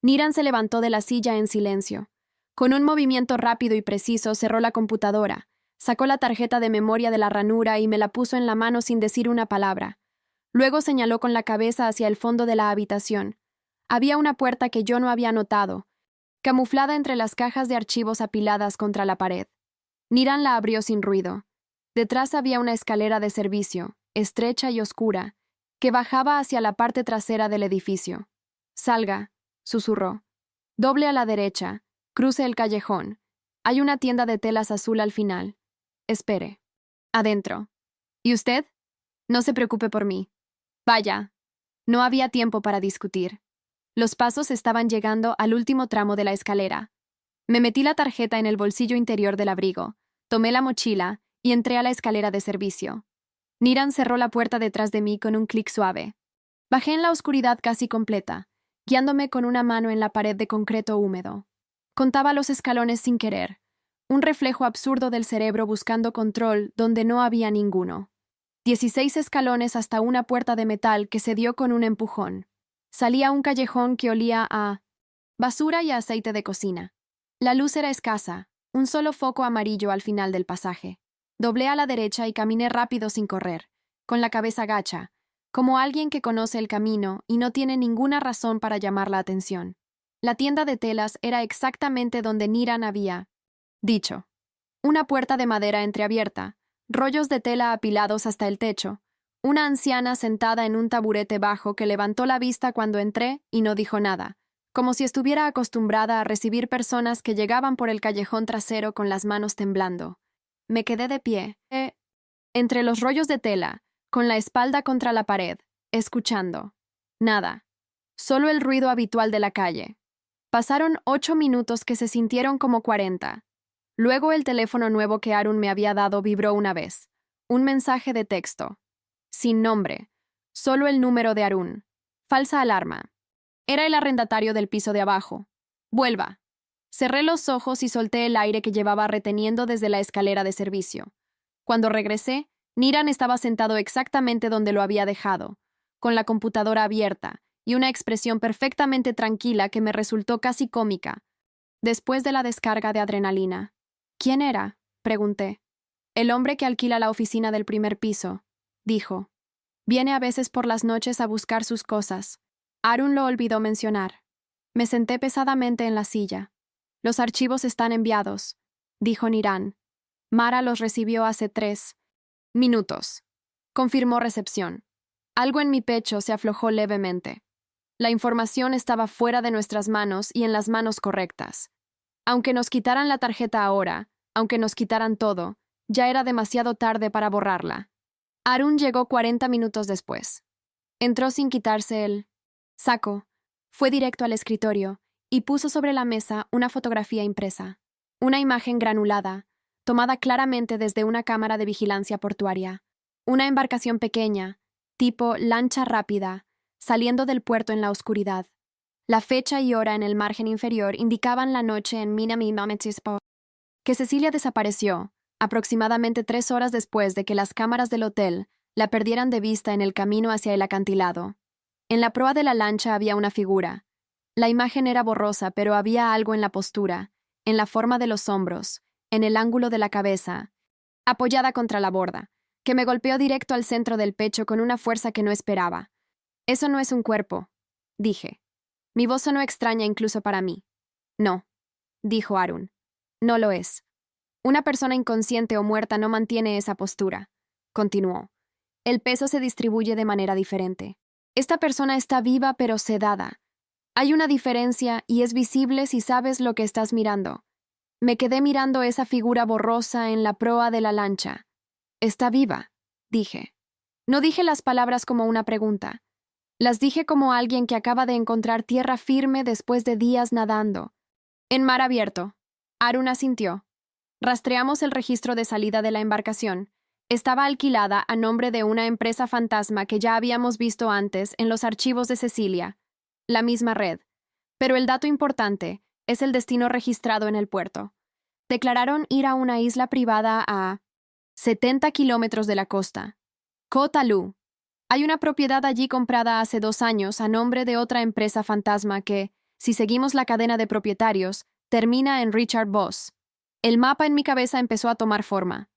Niran se levantó de la silla en silencio. Con un movimiento rápido y preciso cerró la computadora, sacó la tarjeta de memoria de la ranura y me la puso en la mano sin decir una palabra. Luego señaló con la cabeza hacia el fondo de la habitación. Había una puerta que yo no había notado, camuflada entre las cajas de archivos apiladas contra la pared. Niran la abrió sin ruido. Detrás había una escalera de servicio, estrecha y oscura, que bajaba hacia la parte trasera del edificio. Salga, susurró. Doble a la derecha, cruce el callejón. Hay una tienda de telas azul al final. Espere. Adentro. ¿Y usted? No se preocupe por mí. Vaya. No había tiempo para discutir. Los pasos estaban llegando al último tramo de la escalera. Me metí la tarjeta en el bolsillo interior del abrigo, tomé la mochila y entré a la escalera de servicio. Niran cerró la puerta detrás de mí con un clic suave. Bajé en la oscuridad casi completa, guiándome con una mano en la pared de concreto húmedo. Contaba los escalones sin querer, un reflejo absurdo del cerebro buscando control donde no había ninguno. 16 escalones hasta una puerta de metal que se dio con un empujón. Salí a un callejón que olía a basura y a aceite de cocina. La luz era escasa, un solo foco amarillo al final del pasaje. Doblé a la derecha y caminé rápido sin correr, con la cabeza gacha, como alguien que conoce el camino y no tiene ninguna razón para llamar la atención. La tienda de telas era exactamente donde Niran había dicho. Una puerta de madera entreabierta, rollos de tela apilados hasta el techo, una anciana sentada en un taburete bajo que levantó la vista cuando entré y no dijo nada, como si estuviera acostumbrada a recibir personas que llegaban por el callejón trasero con las manos temblando. Me quedé de pie, entre los rollos de tela, con la espalda contra la pared, escuchando. Nada. Solo el ruido habitual de la calle. Pasaron 8 minutos que se sintieron como 40. Luego el teléfono nuevo que Arun me había dado vibró una vez. Un mensaje de texto. Sin nombre. Solo el número de Arun. Falsa alarma. Era el arrendatario del piso de abajo. Vuelva. Cerré los ojos y solté el aire que llevaba reteniendo desde la escalera de servicio. Cuando regresé, Niran estaba sentado exactamente donde lo había dejado, con la computadora abierta y una expresión perfectamente tranquila que me resultó casi cómica. Después de la descarga de adrenalina. ¿Quién era?, pregunté. El hombre que alquila la oficina del primer piso, dijo. Viene a veces por las noches a buscar sus cosas. Arun lo olvidó mencionar. Me senté pesadamente en la silla. Los archivos están enviados, dijo Niran. Mara los recibió hace 3 minutos. Confirmó recepción. Algo en mi pecho se aflojó levemente. La información estaba fuera de nuestras manos y en las manos correctas. Aunque nos quitaran la tarjeta ahora, aunque nos quitaran todo, ya era demasiado tarde para borrarla. Arun llegó 40 minutos después. Entró sin quitarse el saco, Fue directo al escritorio y puso sobre la mesa una fotografía impresa. Una imagen granulada, tomada claramente desde una cámara de vigilancia portuaria. Una embarcación pequeña, tipo lancha rápida, saliendo del puerto en la oscuridad. La fecha y hora en el margen inferior indicaban la noche en Minami-Mametispo. Que Cecilia desapareció, aproximadamente 3 horas después de que las cámaras del hotel la perdieran de vista en el camino hacia el acantilado. En la proa de la lancha había una figura. La imagen era borrosa, pero había algo en la postura, en la forma de los hombros, en el ángulo de la cabeza, apoyada contra la borda, que me golpeó directo al centro del pecho con una fuerza que no esperaba. «Eso no es un cuerpo», dije. Mi voz sonó extraña incluso para mí. «No», dijo Arun. «No lo es. Una persona inconsciente o muerta no mantiene esa postura», continuó. «El peso se distribuye de manera diferente. Esta persona está viva pero sedada. Hay una diferencia y es visible si sabes lo que estás mirando. Me quedé mirando esa figura borrosa en la proa de la lancha. «Está viva», dije. No dije las palabras como una pregunta. Las dije como alguien que acaba de encontrar tierra firme después de días nadando. «En mar abierto». Arun asintió. Rastreamos el registro de salida de la embarcación. Estaba alquilada a nombre de una empresa fantasma que ya habíamos visto antes en los archivos de Cecilia. La misma red. Pero el dato importante es el destino registrado en el puerto. Declararon ir a una isla privada a 70 kilómetros de la costa. Koh Tao. Hay una propiedad allí comprada hace 2 años a nombre de otra empresa fantasma que, si seguimos la cadena de propietarios, termina en Richard Voss. El mapa en mi cabeza empezó a tomar forma.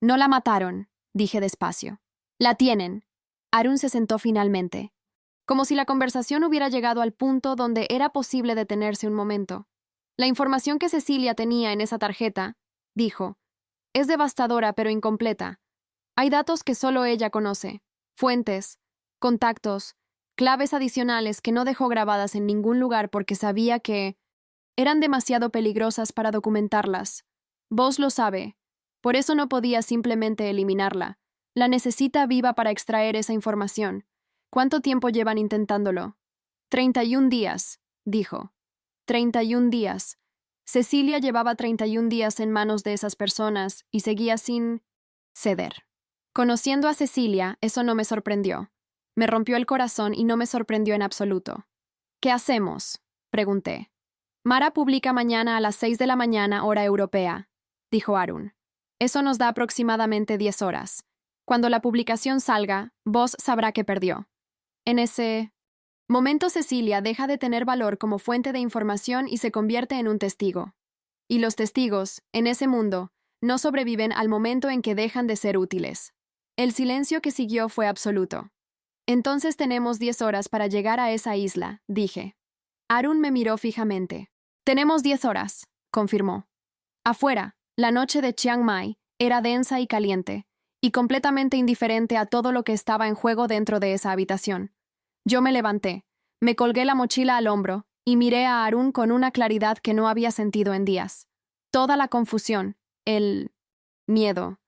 «No la mataron», dije despacio. «La tienen». Arun se sentó finalmente. Como si la conversación hubiera llegado al punto donde era posible detenerse un momento. «La información que Cecilia tenía en esa tarjeta», dijo, «es devastadora pero incompleta. Hay datos que solo ella conoce. Fuentes, contactos, claves adicionales que no dejó grabadas en ningún lugar porque sabía que eran demasiado peligrosas para documentarlas. Vos lo sabe. Por eso no podía simplemente eliminarla. La necesita viva para extraer esa información. ¿Cuánto tiempo llevan intentándolo?» 31 días, dijo. 31 días. Cecilia llevaba 31 días en manos de esas personas y seguía sin ceder. Conociendo a Cecilia, eso no me sorprendió. Me rompió el corazón y no me sorprendió en absoluto. «¿Qué hacemos?», pregunté. «Mara publica mañana a las 6 de la mañana, hora europea», dijo Arun. «Eso nos da aproximadamente 10 horas. Cuando la publicación salga, vos sabrá que perdió». En ese momento Cecilia deja de tener valor como fuente de información y se convierte en un testigo. Y los testigos, en ese mundo, no sobreviven al momento en que dejan de ser útiles. El silencio que siguió fue absoluto. «Entonces tenemos 10 horas para llegar a esa isla», dije. Arun me miró fijamente. «Tenemos 10 horas», confirmó. Afuera, la noche de Chiang Mai era densa y caliente, y completamente indiferente a todo lo que estaba en juego dentro de esa habitación. Yo me levanté, me colgué la mochila al hombro y miré a Arun con una claridad que no había sentido en días. Toda la confusión, el miedo,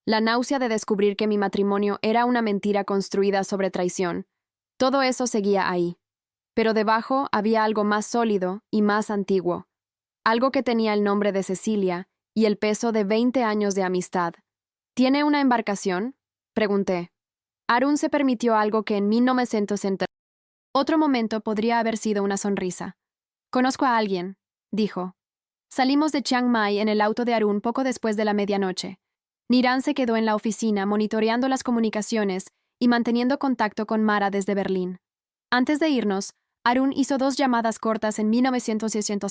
la náusea de descubrir que mi matrimonio era una mentira construida sobre traición, todo eso seguía ahí. Pero debajo había algo más sólido y más antiguo, algo que tenía el nombre de Cecilia y el peso de 20 años de amistad. «¿Tiene una embarcación?», pregunté. Arun se permitió algo que en 1960. Otro momento podría haber sido una sonrisa. «Conozco a alguien», dijo. Salimos de Chiang Mai en el auto de Arun poco después de la medianoche. Niran se quedó en la oficina monitoreando las comunicaciones y manteniendo contacto con Mara desde Berlín. Antes de irnos, Arun hizo 2 llamadas cortas en 1960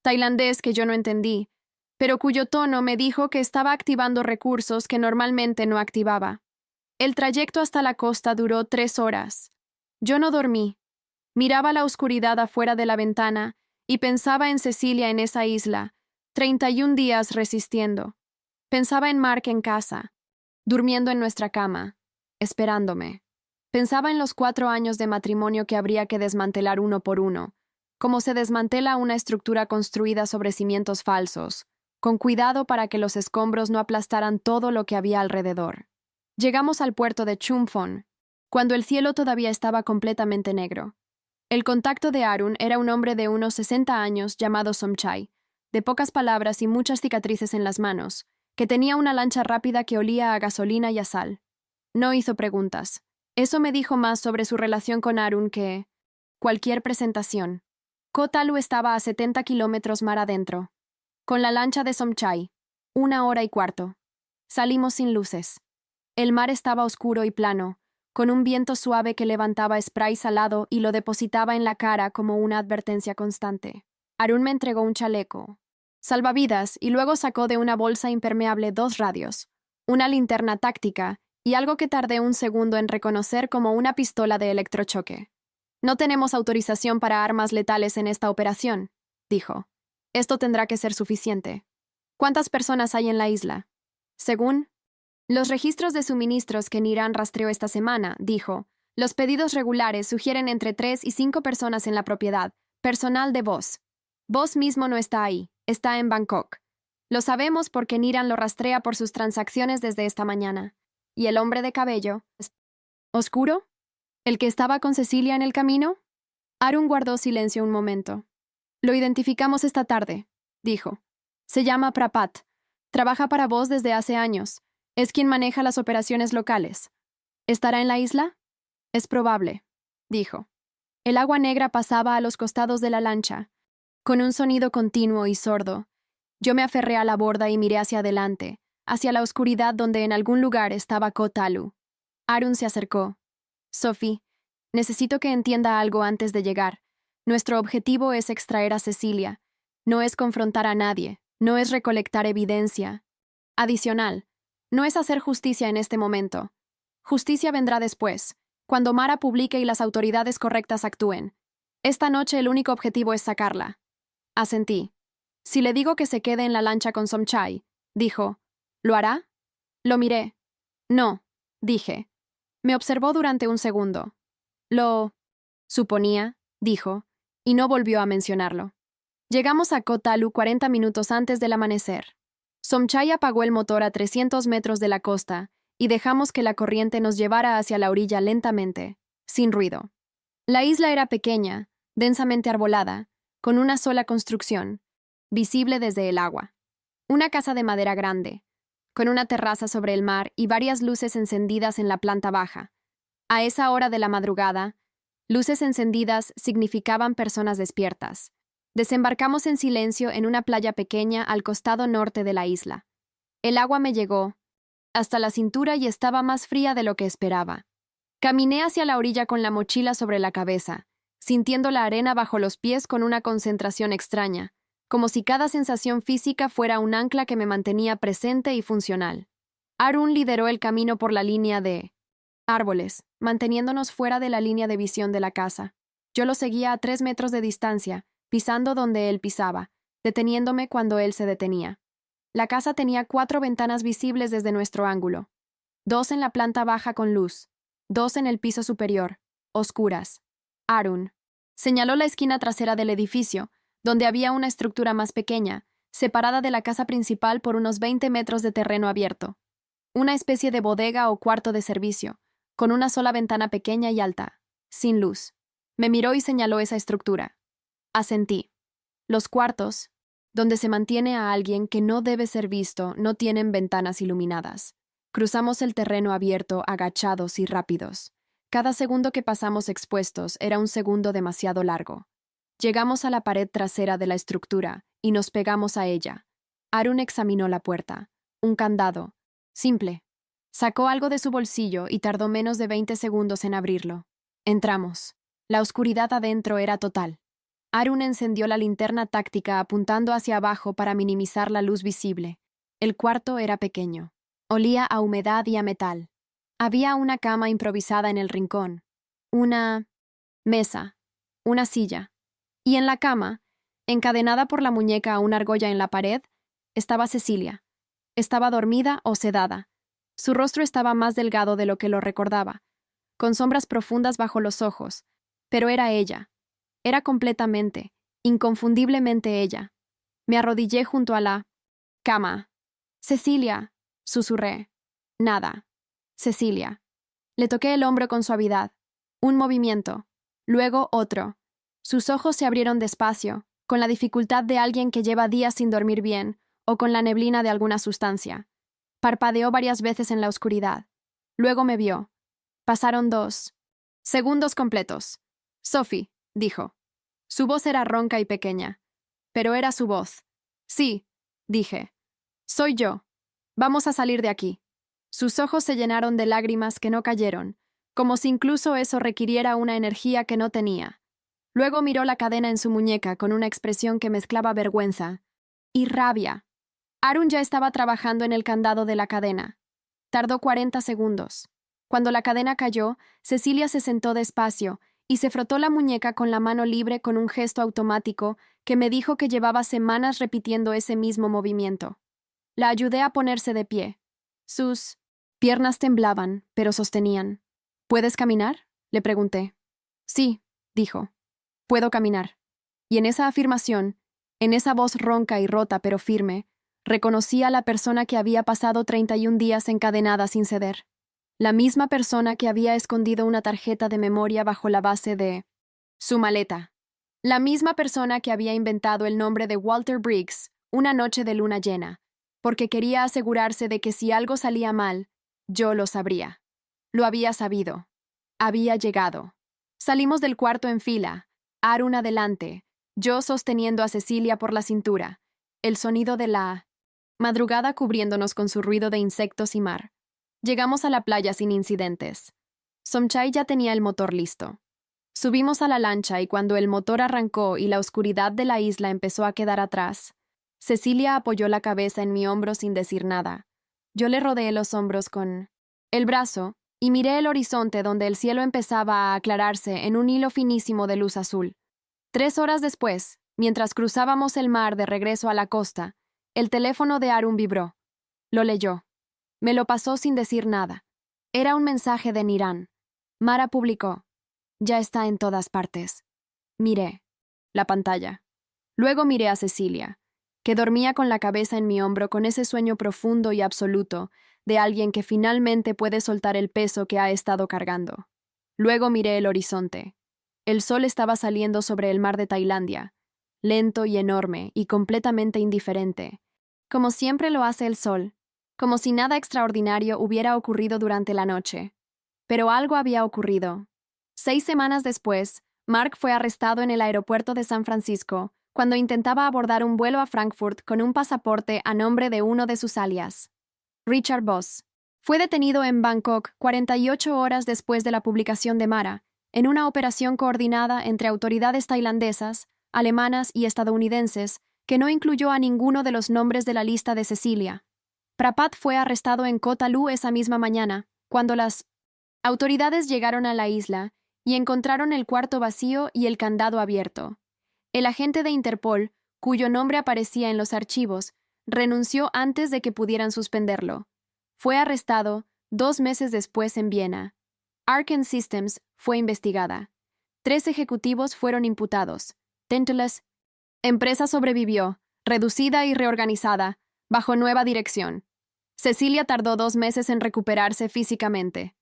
tailandés que yo no entendí, pero cuyo tono me dijo que estaba activando recursos que normalmente no activaba. El trayecto hasta la costa duró 3 horas. Yo no dormí. Miraba la oscuridad afuera de la ventana y pensaba en Cecilia en esa isla, 31 días resistiendo. Pensaba en Mark en casa, durmiendo en nuestra cama, esperándome. Pensaba en los 4 años de matrimonio que habría que desmantelar uno por uno, como se desmantela una estructura construida sobre cimientos falsos, con cuidado para que los escombros no aplastaran todo lo que había alrededor. Llegamos al puerto de Chumphon, cuando el cielo todavía estaba completamente negro. El contacto de Arun era un hombre de unos 60 años llamado Somchai, de pocas palabras y muchas cicatrices en las manos, que tenía una lancha rápida que olía a gasolina y a sal. No hizo preguntas. Eso me dijo más sobre su relación con Arun que cualquier presentación. Koh Talu estaba a 70 kilómetros mar adentro. Con la lancha de Somchai, 1 hora y cuarto. Salimos sin luces. El mar estaba oscuro y plano, con un viento suave que levantaba spray salado y lo depositaba en la cara como una advertencia constante. Arun me entregó un chaleco, salvavidas, y luego sacó de una bolsa impermeable 2 radios, una linterna táctica y algo que tardé un segundo en reconocer como una pistola de electrochoque. No tenemos autorización para armas letales en esta operación, dijo. Esto tendrá que ser suficiente. ¿Cuántas personas hay en la isla? Según los registros de suministros que Niran rastreó esta semana, dijo, los pedidos regulares sugieren entre 3 y 5 personas en la propiedad, personal de Voss. Voss mismo no está ahí, está en Bangkok. Lo sabemos porque Niran lo rastrea por sus transacciones desde esta mañana. ¿Y el hombre de cabello oscuro? ¿El que estaba con Cecilia en el camino? Arun guardó silencio un momento. Lo identificamos esta tarde, dijo. Se llama Prapat. Trabaja para Voss desde hace años. Es quien maneja las operaciones locales. ¿Estará en la isla? Es probable, dijo. El agua negra pasaba a los costados de la lancha, con un sonido continuo y sordo. Yo me aferré a la borda y miré hacia adelante, hacia la oscuridad donde en algún lugar estaba Koh Talu. Arun se acercó. Sophie, necesito que entienda algo antes de llegar. Nuestro objetivo es extraer a Cecilia. No es confrontar a nadie, no es recolectar evidencia. Adicional, no es hacer justicia en este momento. Justicia vendrá después, cuando Mara publique y las autoridades correctas actúen. Esta noche el único objetivo es sacarla. Asentí. Si le digo que se quede en la lancha con Somchai, dijo, ¿lo hará? Lo miré. No, dije. Me observó durante un segundo. Lo suponía, dijo, y no volvió a mencionarlo. Llegamos a Koh Talu 40 minutos antes del amanecer. Somchai apagó el motor a 300 metros de la costa y dejamos que la corriente nos llevara hacia la orilla lentamente, sin ruido. La isla era pequeña, densamente arbolada, con una sola construcción, visible desde el agua. Una casa de madera grande, con una terraza sobre el mar y varias luces encendidas en la planta baja. A esa hora de la madrugada, luces encendidas significaban personas despiertas. Desembarcamos en silencio en una playa pequeña al costado norte de la isla. El agua me llegó hasta la cintura y estaba más fría de lo que esperaba. Caminé hacia la orilla con la mochila sobre la cabeza, sintiendo la arena bajo los pies con una concentración extraña, como si cada sensación física fuera un ancla que me mantenía presente y funcional. Arun lideró el camino por la línea de árboles, manteniéndonos fuera de la línea de visión de la casa. Yo lo seguía a 3 metros de distancia, pisando donde él pisaba, deteniéndome cuando él se detenía. La casa tenía 4 ventanas visibles desde nuestro ángulo. 2 en la planta baja con luz, 2 en el piso superior, oscuras. Arun señaló la esquina trasera del edificio, donde había una estructura más pequeña, separada de la casa principal por unos 20 metros de terreno abierto. Una especie de bodega o cuarto de servicio, con una sola ventana pequeña y alta, sin luz. Me miró y señaló esa estructura. Asentí. Los cuartos, donde se mantiene a alguien que no debe ser visto, no tienen ventanas iluminadas. Cruzamos el terreno abierto, agachados y rápidos. Cada segundo que pasamos expuestos era un segundo demasiado largo. Llegamos a la pared trasera de la estructura y nos pegamos a ella. Arun examinó la puerta. Un candado. Simple. Sacó algo de su bolsillo y tardó menos de 20 segundos en abrirlo. Entramos. La oscuridad adentro era total. Arun encendió la linterna táctica apuntando hacia abajo para minimizar la luz visible. El cuarto era pequeño. Olía a humedad y a metal. Había una cama improvisada en el rincón. Una mesa. Una silla. Y en la cama, encadenada por la muñeca a una argolla en la pared, estaba Cecilia. Estaba dormida o sedada. Su rostro estaba más delgado de lo que lo recordaba, con sombras profundas bajo los ojos, pero era ella. Era completamente, inconfundiblemente ella. Me arrodillé junto a la cama. Cecilia, susurré. Nada. Cecilia. Le toqué el hombro con suavidad. Un movimiento. Luego otro. Sus ojos se abrieron despacio, con la dificultad de alguien que lleva días sin dormir bien o con la neblina de alguna sustancia. Parpadeó varias veces en la oscuridad. Luego me vio. Pasaron 2 segundos completos. Sophie, dijo. Su voz era ronca y pequeña, pero era su voz. Sí, dije. Soy yo. Vamos a salir de aquí. Sus ojos se llenaron de lágrimas que no cayeron, como si incluso eso requiriera una energía que no tenía. Luego miró la cadena en su muñeca con una expresión que mezclaba vergüenza y rabia. Arun ya estaba trabajando en el candado de la cadena. Tardó 40 segundos. Cuando la cadena cayó, Cecilia se sentó despacio y se frotó la muñeca con la mano libre con un gesto automático que me dijo que llevaba semanas repitiendo ese mismo movimiento. La ayudé a ponerse de pie. Sus piernas temblaban, pero sostenían. ¿Puedes caminar?, le pregunté. Sí, dijo. Puedo caminar. Y en esa afirmación, en esa voz ronca y rota pero firme, reconocí a la persona que había pasado 31 días encadenada sin ceder. La misma persona que había escondido una tarjeta de memoria bajo la base de su maleta. La misma persona que había inventado el nombre de Walter Briggs una noche de luna llena, porque quería asegurarse de que si algo salía mal, yo lo sabría. Lo había sabido. Había llegado. Salimos del cuarto en fila, Arun adelante, yo sosteniendo a Cecilia por la cintura, el sonido de la madrugada cubriéndonos con su ruido de insectos y mar. Llegamos a la playa sin incidentes. Somchai ya tenía el motor listo. Subimos a la lancha y cuando el motor arrancó y la oscuridad de la isla empezó a quedar atrás, Cecilia apoyó la cabeza en mi hombro sin decir nada. Yo le rodeé los hombros con el brazo y miré el horizonte donde el cielo empezaba a aclararse en un hilo finísimo de luz azul. 3 horas después, mientras cruzábamos el mar de regreso a la costa, el teléfono de Arun vibró. Lo leyó. Me lo pasó sin decir nada. Era un mensaje de Niran. Mara publicó. Ya está en todas partes. Miré la pantalla. Luego miré a Cecilia, que dormía con la cabeza en mi hombro con ese sueño profundo y absoluto de alguien que finalmente puede soltar el peso que ha estado cargando. Luego miré el horizonte. El sol estaba saliendo sobre el mar de Tailandia, lento y enorme y completamente indiferente, como siempre lo hace el sol, como si nada extraordinario hubiera ocurrido durante la noche. Pero algo había ocurrido. 6 semanas después, Mark fue arrestado en el aeropuerto de San Francisco cuando intentaba abordar un vuelo a Frankfurt con un pasaporte a nombre de uno de sus alias, Richard Voss. Fue detenido en Bangkok 48 horas después de la publicación de Mara, en una operación coordinada entre autoridades tailandesas, alemanas y estadounidenses que no incluyó a ninguno de los nombres de la lista de Cecilia. Prapat fue arrestado en Koh Tao esa misma mañana, cuando las autoridades llegaron a la isla y encontraron el cuarto vacío y el candado abierto. El agente de Interpol, cuyo nombre aparecía en los archivos, renunció antes de que pudieran suspenderlo. Fue arrestado 2 meses después en Viena. Arken Systems fue investigada. 3 ejecutivos fueron imputados. Tenteles. Empresa sobrevivió, reducida y reorganizada, bajo nueva dirección. Cecilia tardó 2 meses en recuperarse físicamente.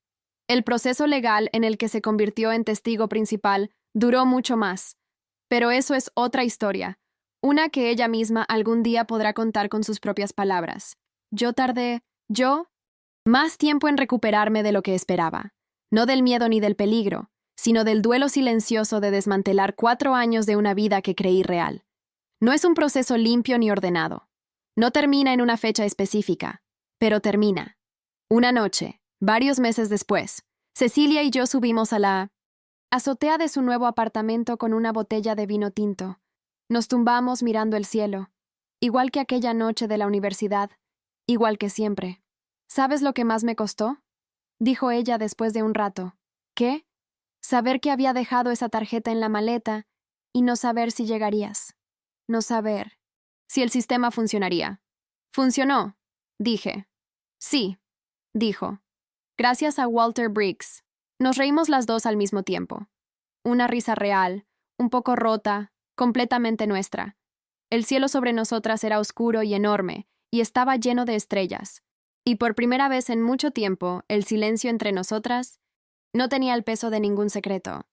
El proceso legal en el que se convirtió en testigo principal duró mucho más. Pero eso es otra historia, una que ella misma algún día podrá contar con sus propias palabras. Yo tardé, más tiempo en recuperarme de lo que esperaba. No del miedo ni del peligro, sino del duelo silencioso de desmantelar 4 años de una vida que creí real. No es un proceso limpio ni ordenado. No termina en una fecha específica, pero termina. Una noche, varios meses después, Cecilia y yo subimos a la azotea de su nuevo apartamento con una botella de vino tinto. Nos tumbamos mirando el cielo, igual que aquella noche de la universidad, igual que siempre. ¿Sabes lo que más me costó?, dijo ella después de un rato. ¿Qué? Saber que había dejado esa tarjeta en la maleta y no saber si llegarías. No saber si el sistema funcionaría. Funcionó, dije. Sí, dijo. Gracias a Walter Briggs. Nos reímos las dos al mismo tiempo. Una risa real, un poco rota, completamente nuestra. El cielo sobre nosotras era oscuro y enorme, y estaba lleno de estrellas. Y por primera vez en mucho tiempo, el silencio entre nosotras no tenía el peso de ningún secreto.